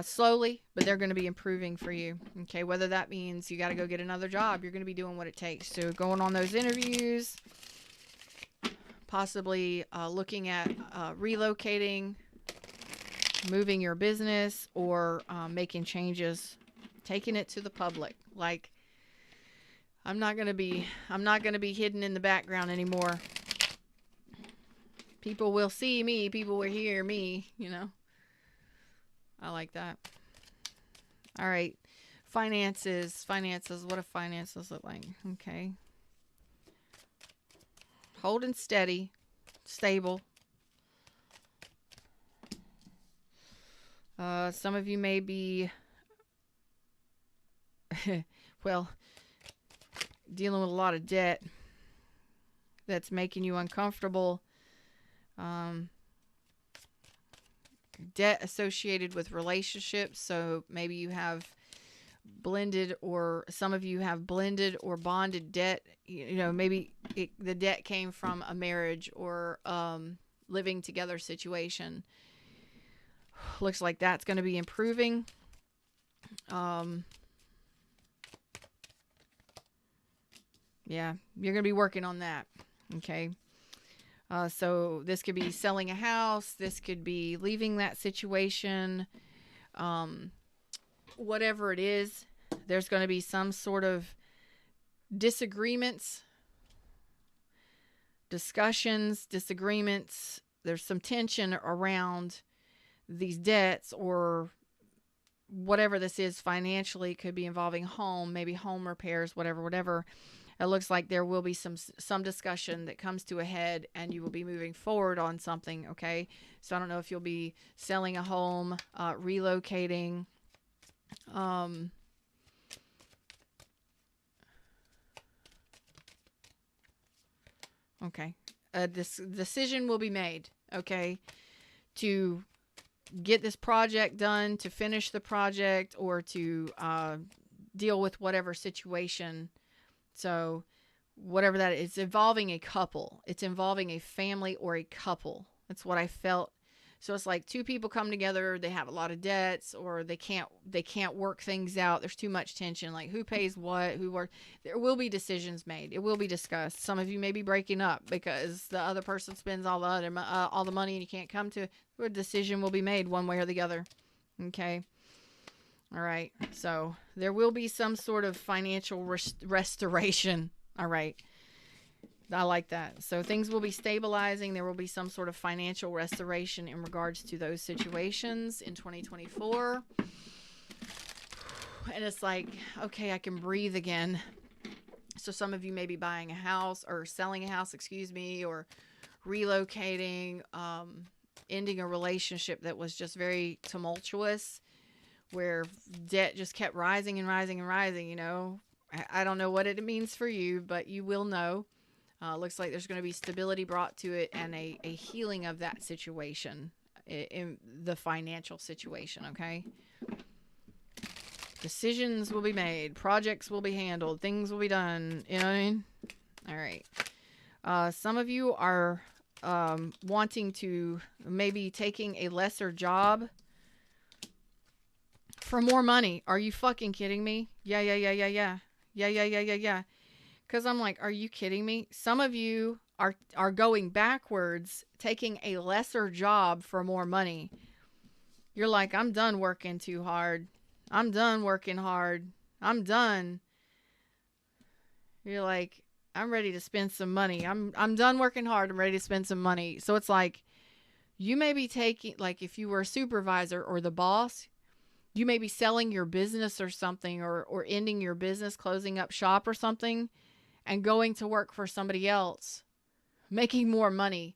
Slowly, but they're going to be improving for you, okay? Whether that means you got to go get another job, you're going to be doing what it takes. So going on those interviews, possibly looking at relocating, moving your business, or making changes, taking it to the public. Like, I'm not going to be hidden in the background anymore. People will see me. People will hear me, I like that. All right. Finances. What do finances look like? Okay. Holding steady. Stable. Some of you may be, well, dealing with a lot of debt that's making you uncomfortable. Debt associated with relationships. So maybe you have blended, or some of you have blended or bonded debt. Maybe the debt came from a marriage or living together situation. Looks like that's going to be improving. Yeah, you're going to be working on that. Okay. So this could be selling a house. This could be leaving that situation. Whatever it is, there's going to be some sort of disagreements, disagreements. There's some tension around these debts, or whatever this is financially. It could be involving home, maybe home repairs, whatever. It looks like there will be some discussion that comes to a head, and you will be moving forward on something, okay? So I don't know if you'll be selling a home, relocating. Okay. This decision will be made, okay, to get this project done, to finish the project, or to deal with whatever situation. So whatever that is, it's involving a couple. It's involving a family or a couple. That's what I felt. So it's like two people come together, they have a lot of debts, or they can't work things out. There's too much tension, like who pays what, who works. There will be decisions made. It will be discussed. Some of you may be breaking up because the other person spends all the money and you can't come to a decision. Will be made one way or the other. Okay. All right. So there will be some sort of financial restoration. All right. I like that. So things will be stabilizing. There will be some sort of financial restoration in regards to those situations in 2024. And it's like, okay, I can breathe again. So some of you may be buying a house or selling a house, or relocating, ending a relationship that was just very tumultuous, where debt just kept rising and rising and rising, you know. I don't know what it means for you, but you will know. Looks like there's going to be stability brought to it and a healing of that situation, in the financial situation, okay? Decisions will be made. Projects will be handled. Things will be done. You know what I mean? All right. Some of you are wanting to maybe taking a lesser job for more money. Are you fucking kidding me? Yeah. Because I'm like, are you kidding me? Some of you are going backwards, taking a lesser job for more money. You're like, I'm done working too hard. I'm done working hard. I'm done. You're like, I'm ready to spend some money. I'm done working hard. I'm ready to spend some money. So it's like, you may be taking, like if you were a supervisor or the boss, you may be selling your business or something, or ending your business, closing up shop or something, and going to work for somebody else, making more money,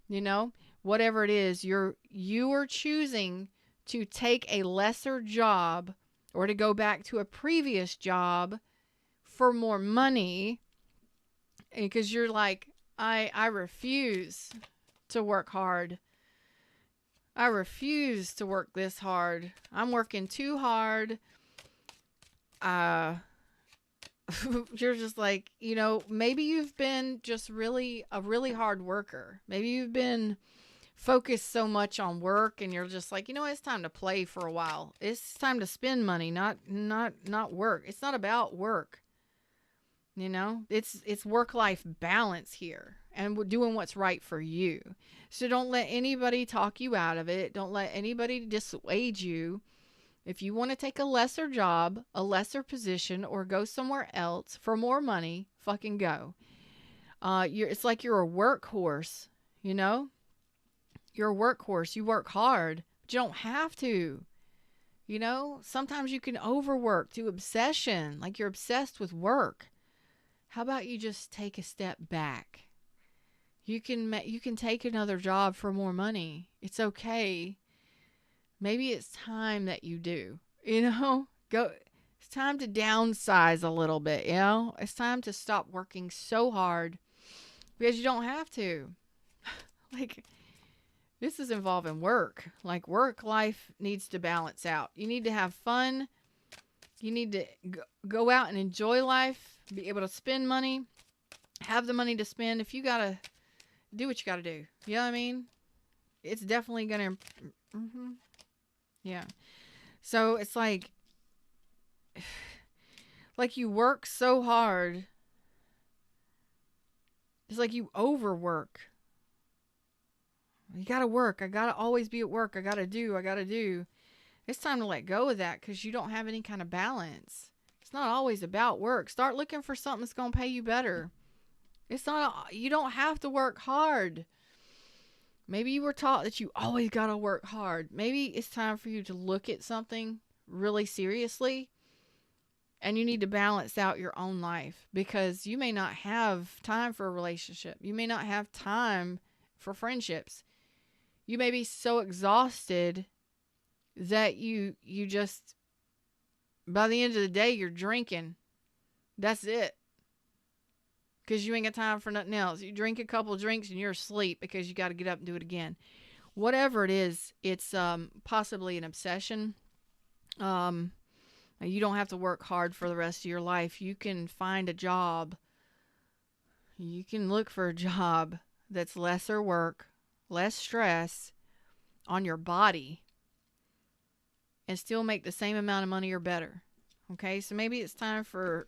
you know, whatever it is, you are choosing to take a lesser job or to go back to a previous job for more money, because you're like, I refuse to work hard. I refuse to work this hard. I'm working too hard. You're just like, you know, maybe you've been just a really hard worker. Maybe you've been focused so much on work, and you're just like, you know, it's time to play for a while. It's time to spend money, not work. It's not about work. You know, it's work-life balance here, and we're doing what's right for you. So don't let anybody talk you out of it. Don't let anybody dissuade you. If you want to take a lesser job, a lesser position, or go somewhere else for more money, fucking go. It's like you're a workhorse, you know? You're a workhorse. You work hard, but you don't have to. You know? Sometimes you can overwork to obsession, like you're obsessed with work. How about you just take a step back? You can take another job for more money. It's okay. Maybe it's time that you do, you know, it's time to downsize a little bit, you know, it's time to stop working so hard, because you don't have to. Like, this is involving work. Like, work life needs to balance out. You need to have fun. You need to go out and enjoy life, be able to spend money, have the money to spend. If you got to do what you got to do, you know what I mean? It's definitely going to, yeah. So it's like you work so hard. It's like you overwork. You got to work. I got to always be at work. I got to do. It's time to let go of that, because you don't have any kind of balance. It's not always about work. Start looking for something that's going to pay you better. You don't have to work hard. Maybe you were taught that you always got to work hard. Maybe it's time for you to look at something really seriously And you need to balance out your own life, because you may not have time for a relationship. You may not have time for friendships. You may be so exhausted that you just, by the end of the day, you're drinking. That's it. Because you ain't got time for nothing else. You drink a couple drinks and you're asleep because you got to get up and do it again. Whatever it is, it's possibly an obsession. You don't have to work hard for the rest of your life. You can find a job. You can look for a job that's lesser work, less stress on your body, and still make the same amount of money or better. Okay, so maybe it's time for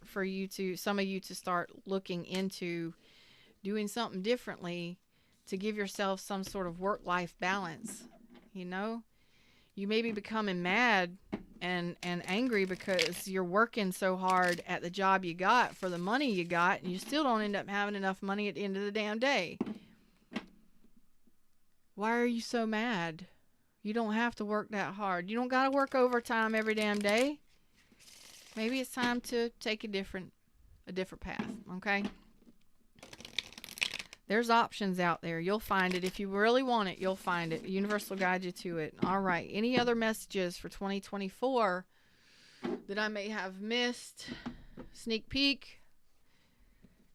some of you to start looking into doing something differently to give yourself some sort of work-life balance. You know, you may be becoming mad and angry because you're working so hard at the job you got for the money you got, and you still don't end up having enough money at the end of the damn day. Why are you so mad? You don't have to work that hard. You don't got to work overtime every damn day. Maybe it's time to take a different path, okay? There's options out there. You'll find it. If you really want it, you'll find it. The universe will guide you to it. All right. Any other messages for 2024 that I may have missed? Sneak peek.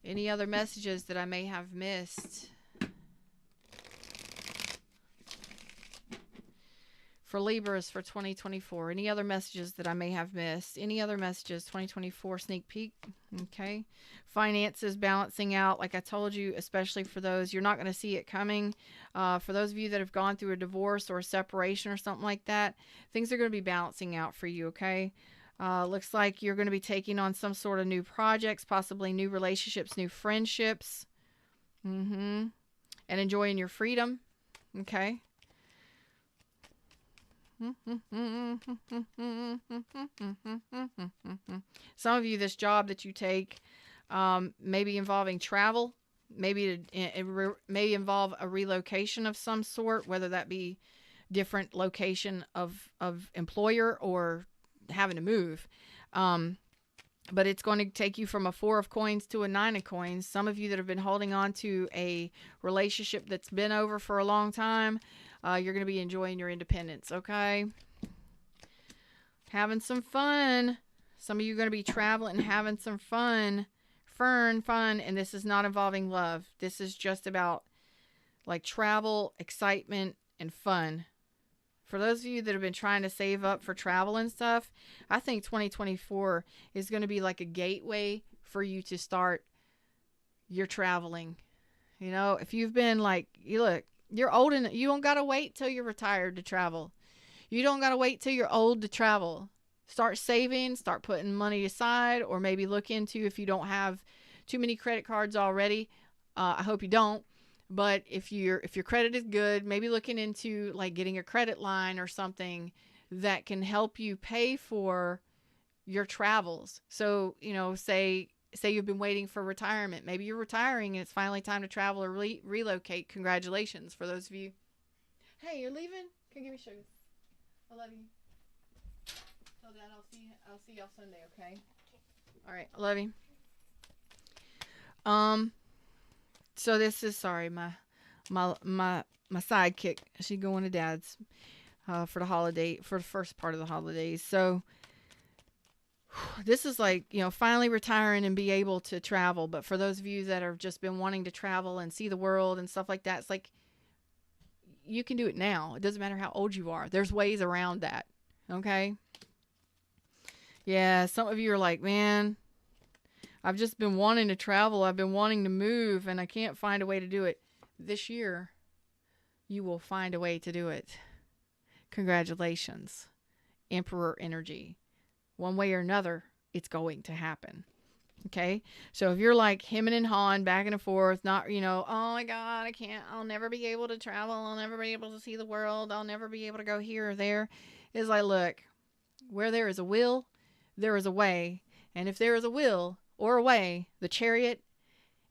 Any other messages that I may have missed? For Libras for 2024. Any other messages that I may have missed? Any other messages? 2024 sneak peek. Okay. Finances balancing out. Like I told you, especially for those, you're not going to see it coming. For those of you that have gone through a divorce or a separation or something like that, things are going to be balancing out for you. Okay. Looks like you're going to be taking on some sort of new projects, possibly new relationships, new friendships. And enjoying your freedom. Okay. Some of you, this job that you take, maybe involving travel, maybe it may involve a relocation of some sort, whether that be different location of employer or having to move. But it's going to take you from a 4 of coins to a 9 of coins. Some of you that have been holding on to a relationship that's been over for a long time, you're going to be enjoying your independence, okay? Having some fun. Some of you are going to be traveling and having some fun. Fun, and this is not involving love. This is just about like travel, excitement, and fun. For those of you that have been trying to save up for travel and stuff, I think 2024 is going to be like a gateway for you to start your traveling. You know, if you've been like, you're old and you don't got to wait till you're retired to travel. You don't got to wait till you're old to travel. Start saving, start putting money aside, or maybe look into, if you don't have too many credit cards already. I hope you don't. But if your credit is good, maybe looking into like getting a credit line or something that can help you pay for your travels. So, you know, say you've been waiting for retirement. Maybe you're retiring and it's finally time to travel or relocate. Congratulations for those of you. Hey, you're leaving? Can you give me sugar? I love you. Till then, I'll see y'all Sunday, okay? All right, I love you. So this is, sorry, my sidekick. She's going to Dad's for the first part of the holidays. So this is like, you know, finally retiring and be able to travel. But for those of you that have just been wanting to travel and see the world and stuff like that, it's like you can do it now. It doesn't matter how old you are. There's ways around that. Okay? Yeah, some of you are like, man, I've just been wanting to travel. I've been wanting to move, and I can't find a way to do it. This year, you will find a way to do it. Congratulations. Emperor energy. One way or another, it's going to happen. Okay? So if you're like hemming and hawing, back and forth, not, you know, oh my God, I can't, I'll never be able to travel. I'll never be able to see the world. I'll never be able to go here or there. It's like, look, where there is a will, there is a way. And if there is a will or a way, the Chariot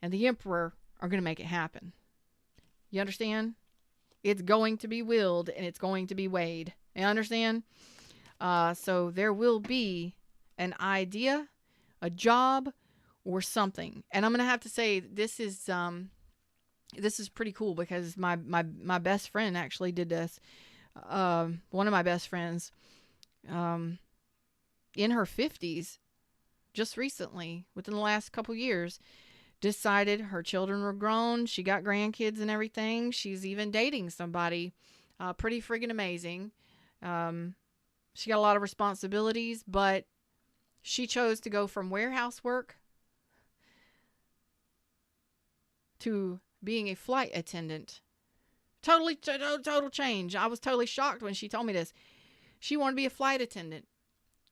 and the Emperor are going to make it happen. You understand? It's going to be willed and it's going to be weighed. You understand? So there will be an idea a job, or something. And I'm going to have to say this is pretty cool because my best friend actually did this. One of my best friends, in her 50s, just recently, within the last couple years, decided her children were grown. She got grandkids and everything. She's even dating somebody pretty friggin' amazing. She got a lot of responsibilities, but she chose to go from warehouse work to being a flight attendant. Total change. I was totally shocked when she told me this. She wanted to be a flight attendant.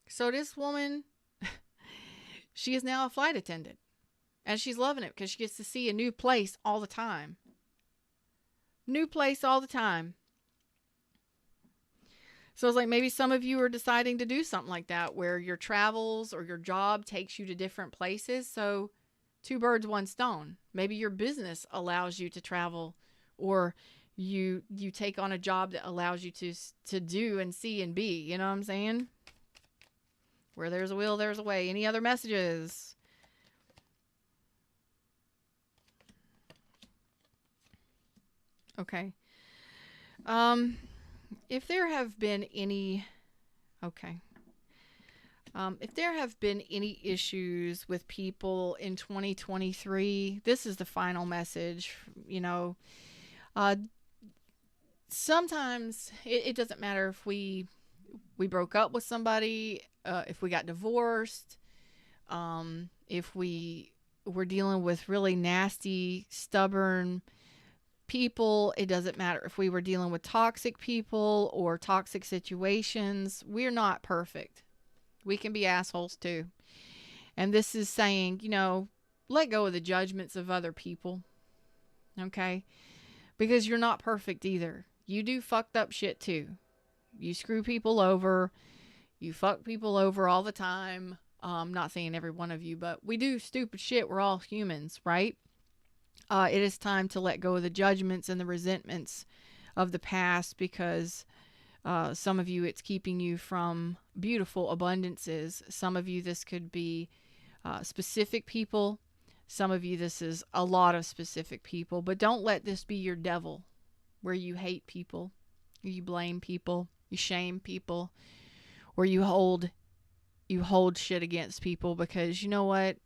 So this woman, she is now a flight attendant. And she's loving it because she gets to see a new place all the time. New place all the time. So it's like maybe some of you are deciding to do something like that where your travels or your job takes you to different places. So 2 birds, 1 stone. Maybe your business allows you to travel, or you take on a job that allows you to do and see and be. You know what I'm saying? Where there's a will, there's a way. Any other messages? Okay. If there have been any, if there have been any issues with people in 2023, this is the final message. Sometimes it doesn't matter if we broke up with somebody, if we got divorced, if we were dealing with really nasty, stubborn people. It doesn't matter if we were dealing with toxic people or toxic situations. We're not perfect. We can be assholes too. And this is saying, let go of the judgments of other people. Okay? Because you're not perfect either. You do fucked up shit too. You screw people over. You fuck people over all the time. I'm not saying every one of you, but we do stupid shit. We're all humans, right? It is time to let go of the judgments and the resentments of the past, because some of you, it's keeping you from beautiful abundances. Some of you, this could be specific people. Some of you, this is a lot of specific people. But don't let this be your devil, where you hate people, you blame people, you shame people, or you hold shit against people. Because you know what?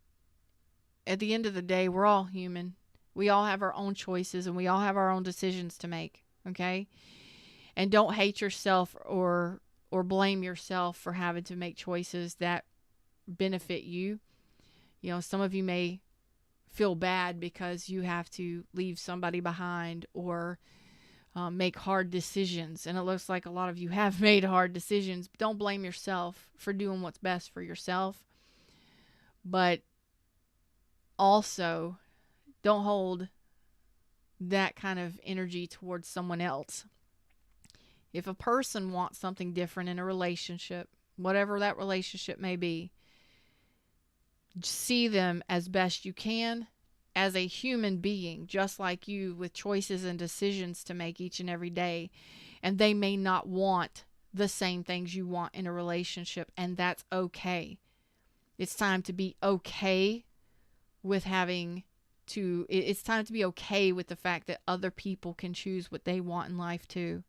At the end of the day, we're all human. We all have our own choices and we all have our own decisions to make, okay? And don't hate yourself or blame yourself for having to make choices that benefit you. Some of you may feel bad because you have to leave somebody behind or make hard decisions. And it looks like a lot of you have made hard decisions. But don't blame yourself for doing what's best for yourself. But also, don't hold that kind of energy towards someone else. If a person wants something different in a relationship, whatever that relationship may be, see them as best you can as a human being, just like you, with choices and decisions to make each and every day. And they may not want the same things you want in a relationship, and that's okay. It's time to be okay with it's time to be okay with the fact that other people can choose what they want in life too.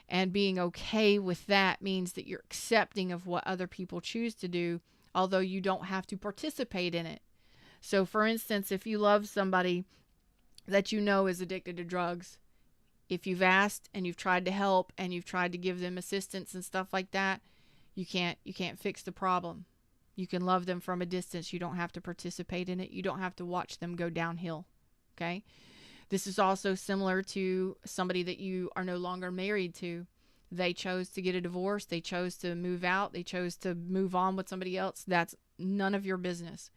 And being okay with that means that you're accepting of what other people choose to do, although you don't have to participate in it. So for instance, if you love somebody that is addicted to drugs, if you've asked and you've tried to help and you've tried to give them assistance and stuff like that, you can't fix the problem. You can love them from a distance. You don't have to participate in it. You don't have to watch them go downhill. Okay? This is also similar to somebody that you are no longer married to. They chose to get a divorce. They chose to move out. They chose to move on with somebody else. That's none of your business.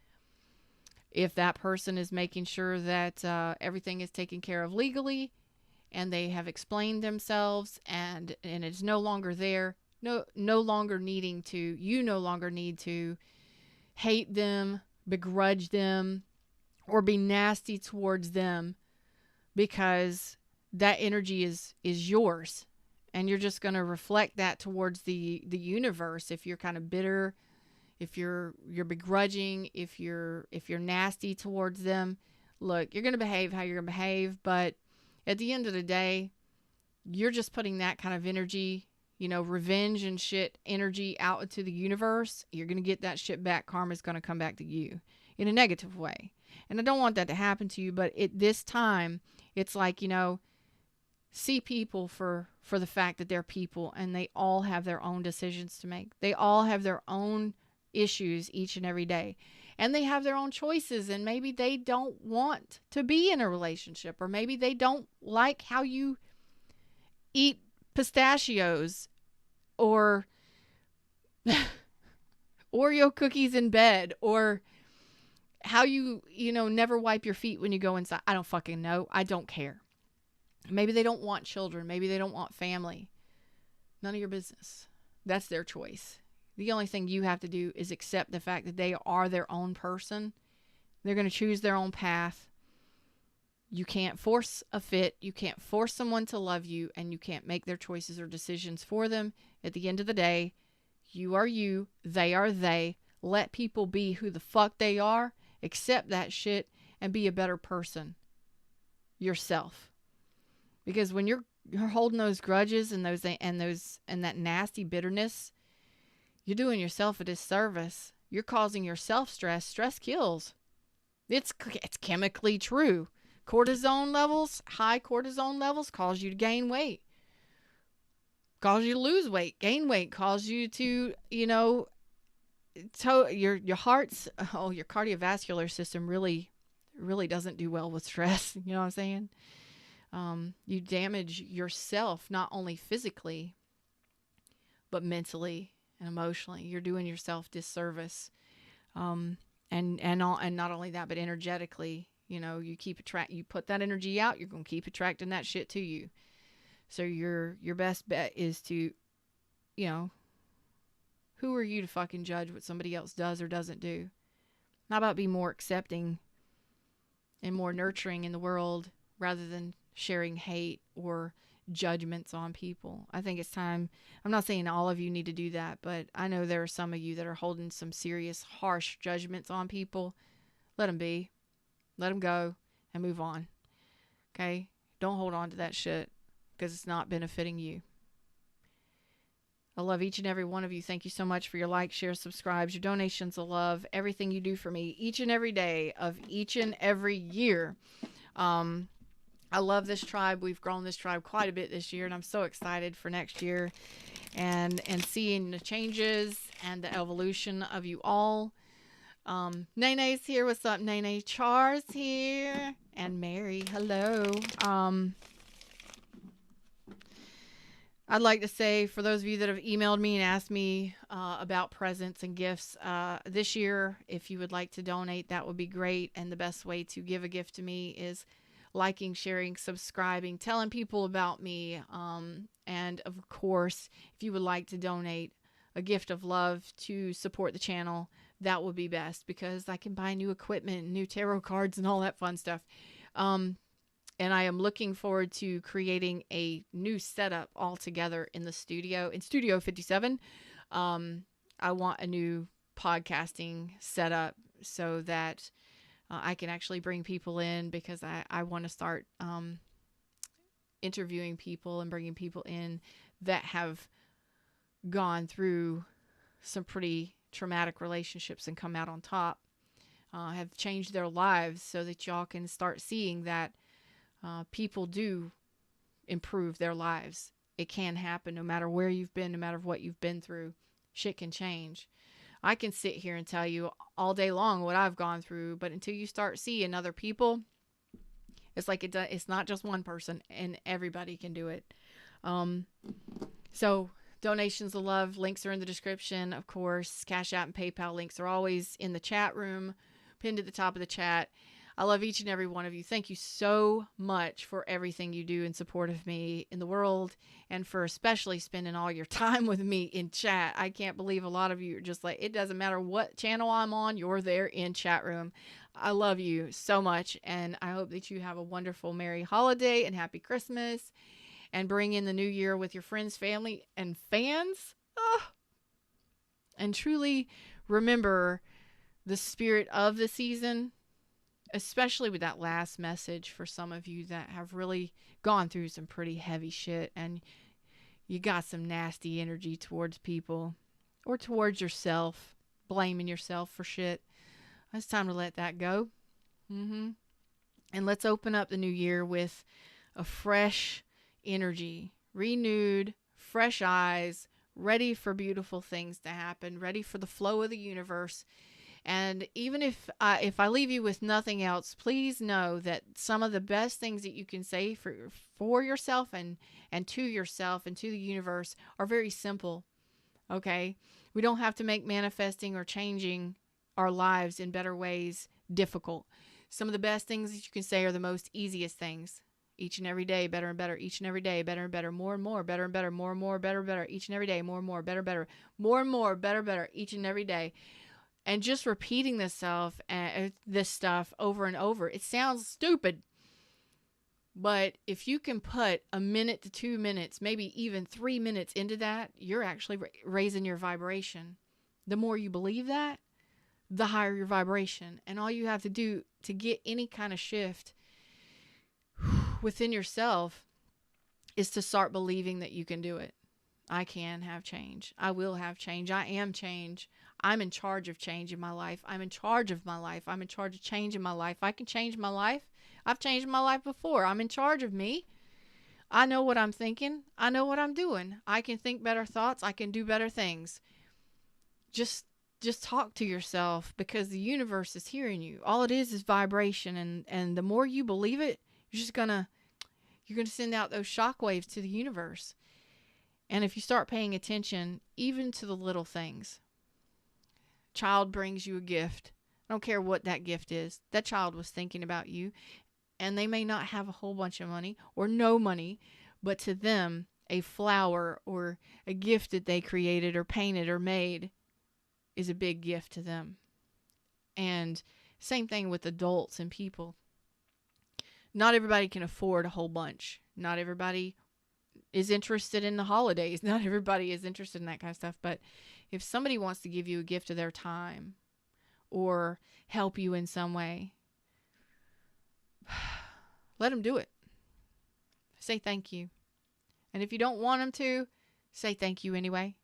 If that person is making sure that everything is taken care of legally and they have explained themselves and it's no longer there, no longer needing to, you no longer need to hate them, begrudge them, or be nasty towards them, because that energy is yours. And you're just going to reflect that towards the universe. If you're kind of bitter, if you're begrudging, if you're nasty towards them, look, you're going to behave how you're going to behave, but at the end of the day, you're just putting that kind of energy, revenge and shit energy out into the universe. You're going to get that shit back. Karma's going to come back to you in a negative way. And I don't want that to happen to you, but at this time, it's like, see people for the fact that they're people, and they all have their own decisions to make. They all have their own issues each and every day, and they have their own choices, and maybe they don't want to be in a relationship, or maybe they don't like how you eat pistachios or Oreo cookies in bed, or how you never wipe your feet when you go inside. I don't fucking know. I don't care. Maybe they don't want children. Maybe they don't want family. None of your business. That's their choice. The only thing you have to do is accept the fact that they are their own person. They're going to choose their own path. You can't force a fit. You can't force someone to love you, and you can't make their choices or decisions for them. At the end of the day, you are you. They are they. Let people be who the fuck they are. Accept that shit and be a better person yourself. Because when you're holding those grudges and that nasty bitterness, you're doing yourself a disservice. You're causing yourself stress. Stress kills. It's chemically true. High cortisone levels cause you to gain weight, cause you to lose weight, gain weight, cause you to, your cardiovascular system really doesn't do well with stress. You know what I'm saying? You damage yourself, not only physically, but mentally and emotionally. You're doing yourself disservice. And not only that, but energetically, you put that energy out, you're going to keep attracting that shit to you. So your best bet is to, who are you to fucking judge what somebody else does or doesn't do? How about be more accepting and more nurturing in the world rather than sharing hate or judgments on people? I think it's time. I'm not saying all of you need to do that, but I know there are some of you that are holding some serious, harsh judgments on people. Let them be. Let them go and move on. Okay? Don't hold on to that shit because it's not benefiting you. I love each and every one of you. Thank you so much for your likes, shares, subscribes, your donations of love, everything you do for me each and every day of each and every year. I love this tribe. We've grown this tribe quite a bit this year, and I'm so excited for next year and seeing the changes and the evolution of you all. Nene's here. What's up, Nene? Char's here. And Mary. Hello. I'd like to say, for those of you that have emailed me and asked me about presents and gifts this year, if you would like to donate, that would be great. And the best way to give a gift to me is liking, sharing, subscribing, telling people about me. And of course, if you would like to donate a gift of love to support the channel, that would be best, because I can buy new equipment, new tarot cards, and all that fun stuff. And I am looking forward to creating a new setup altogether in the studio, in Studio 57. I want a new podcasting setup so that I can actually bring people in, because I want to start interviewing people and bringing people in that have gone through some pretty traumatic relationships and come out on top, have changed their lives, so that y'all can start seeing that people do improve their lives. It can happen no matter where you've been, no matter what you've been through. Shit can change. I can sit here and tell you all day long what I've gone through, but until you start seeing other people, it's like it's not just one person, and everybody can do it. So donations of love, links are in the description. Of course, CashApp and PayPal links are always in the chat room, pinned at the top of the chat. I love each and every one of you. Thank you so much for everything you do in support of me in the world, and for especially spending all your time with me in chat. I can't believe a lot of you are just like, it doesn't matter what channel I'm on, you're there in chat room. I love you so much, and I hope that you have a wonderful, merry holiday and happy Christmas, and bring in the new year with your friends, family, and fans. Oh, and truly remember the spirit of the season, especially with that last message for some of you that have really gone through some pretty heavy shit and you got some nasty energy towards people or towards yourself, blaming yourself for shit. It's time to let that go. And let's open up the new year with a fresh energy, renewed, fresh eyes, ready for beautiful things to happen, ready for the flow of the universe. And even if I leave you with nothing else, please know that some of the best things that you can say for yourself and to yourself and to the universe are very simple. Okay? We don't have to make manifesting or changing our lives in better ways difficult. Some of the best things that you can say are the most easiest things. Each and every day, better and better. Each and every day, better and better. More and more, better and better. More and more, better and better. Each and every day, more and more, better and better. More and more, better and better. Each and every day. And just repeating this stuff over and over. It sounds stupid. But if you can put a minute to 2 minutes, maybe even 3 minutes into that, you're actually raising your vibration. The more you believe that, the higher your vibration. And all you have to do to get any kind of shift within yourself is to start believing that you can do it. I can have change. I will have change. I am change. I'm in charge of change in my life. I'm in charge of my life. I'm in charge of change in my life. I can change my life. I've changed my life before. I'm in charge of me. I know what I'm thinking. I know what I'm doing. I can think better thoughts. I can do better things. Just talk to yourself because the universe is hearing you. All it is vibration. And the more you believe it, you're gonna send out those shockwaves to the universe. And if you start paying attention, even to the little things, child brings you a gift. I don't care what that gift is. That child was thinking about you, and they may not have a whole bunch of money or no money, but to them, a flower or a gift that they created or painted or made is a big gift to them. And same thing with adults and people. Not everybody can afford a whole bunch. Not everybody is interested in the holidays. Not everybody is interested in that kind of stuff. But if somebody wants to give you a gift of their time or help you in some way, let them do it. Say thank you. And if you don't want them to, say thank you anyway.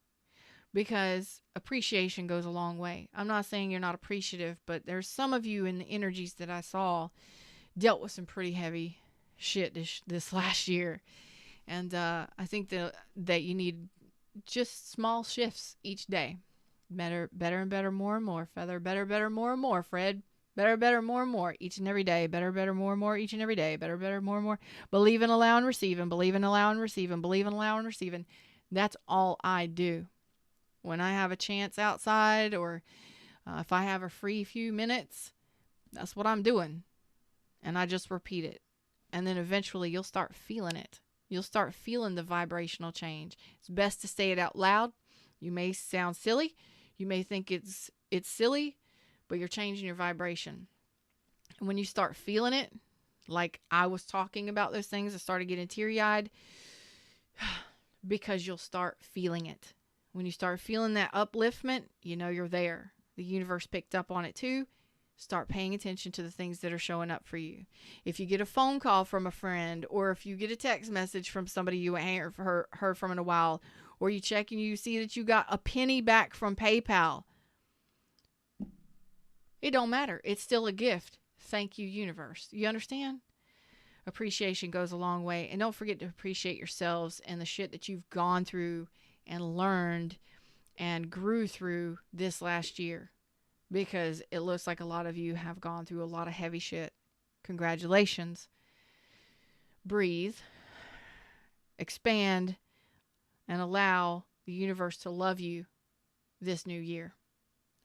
Because appreciation goes a long way. I'm not saying you're not appreciative, but there's some of you in the energies that I saw dealt with some pretty heavy shit this last year. And I think that you need just small shifts each day. Better and better, more and more. Feather, better, more and more. Fred, better, more and more. Each and every day. Better, more and more. Each and every day. Better, more and more. Believe in, allow, and receive. And believe in, allow, and receive. And believe in, allow, and receive. And that's all I do. When I have a chance outside or if I have a free few minutes, that's what I'm doing. And I just repeat it. And then eventually you'll start feeling it. You'll start feeling the vibrational change. It's best to say it out loud. You may sound silly. You may think it's silly, but you're changing your vibration. And when you start feeling it, like I was talking about those things, I started getting teary-eyed because you'll start feeling it. When you start feeling that upliftment, you know you're there. The universe picked up on it too. Start paying attention to the things that are showing up for you. If you get a phone call from a friend, or if you get a text message from somebody you ain't heard from in a while, or you check and you see that you got a penny back from PayPal, it don't matter. It's still a gift. Thank you, universe. You understand? Appreciation goes a long way. And don't forget to appreciate yourselves and the shit that you've gone through and learned and grew through this last year. Because it looks like a lot of you have gone through a lot of heavy shit. Congratulations. Breathe. Expand. And allow the universe to love you this new year.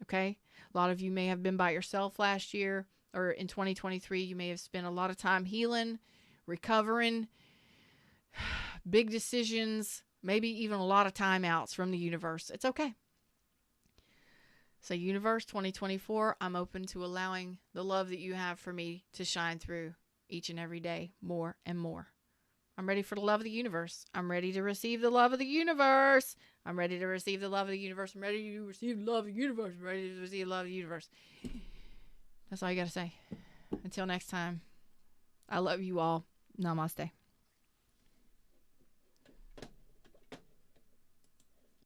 Okay? A lot of you may have been by yourself last year. Or in 2023, you may have spent a lot of time healing, recovering, big decisions, maybe even a lot of timeouts from the universe. It's okay. So universe, 2024, I'm open to allowing the love that you have for me to shine through each and every day more and more. I'm ready for the love of the universe. I'm ready to receive the love of the universe. I'm ready to receive the love of the universe. I'm ready to receive the love of the universe. I'm ready to receive the love of the universe. That's all you got to say. Until next time, I love you all. Namaste.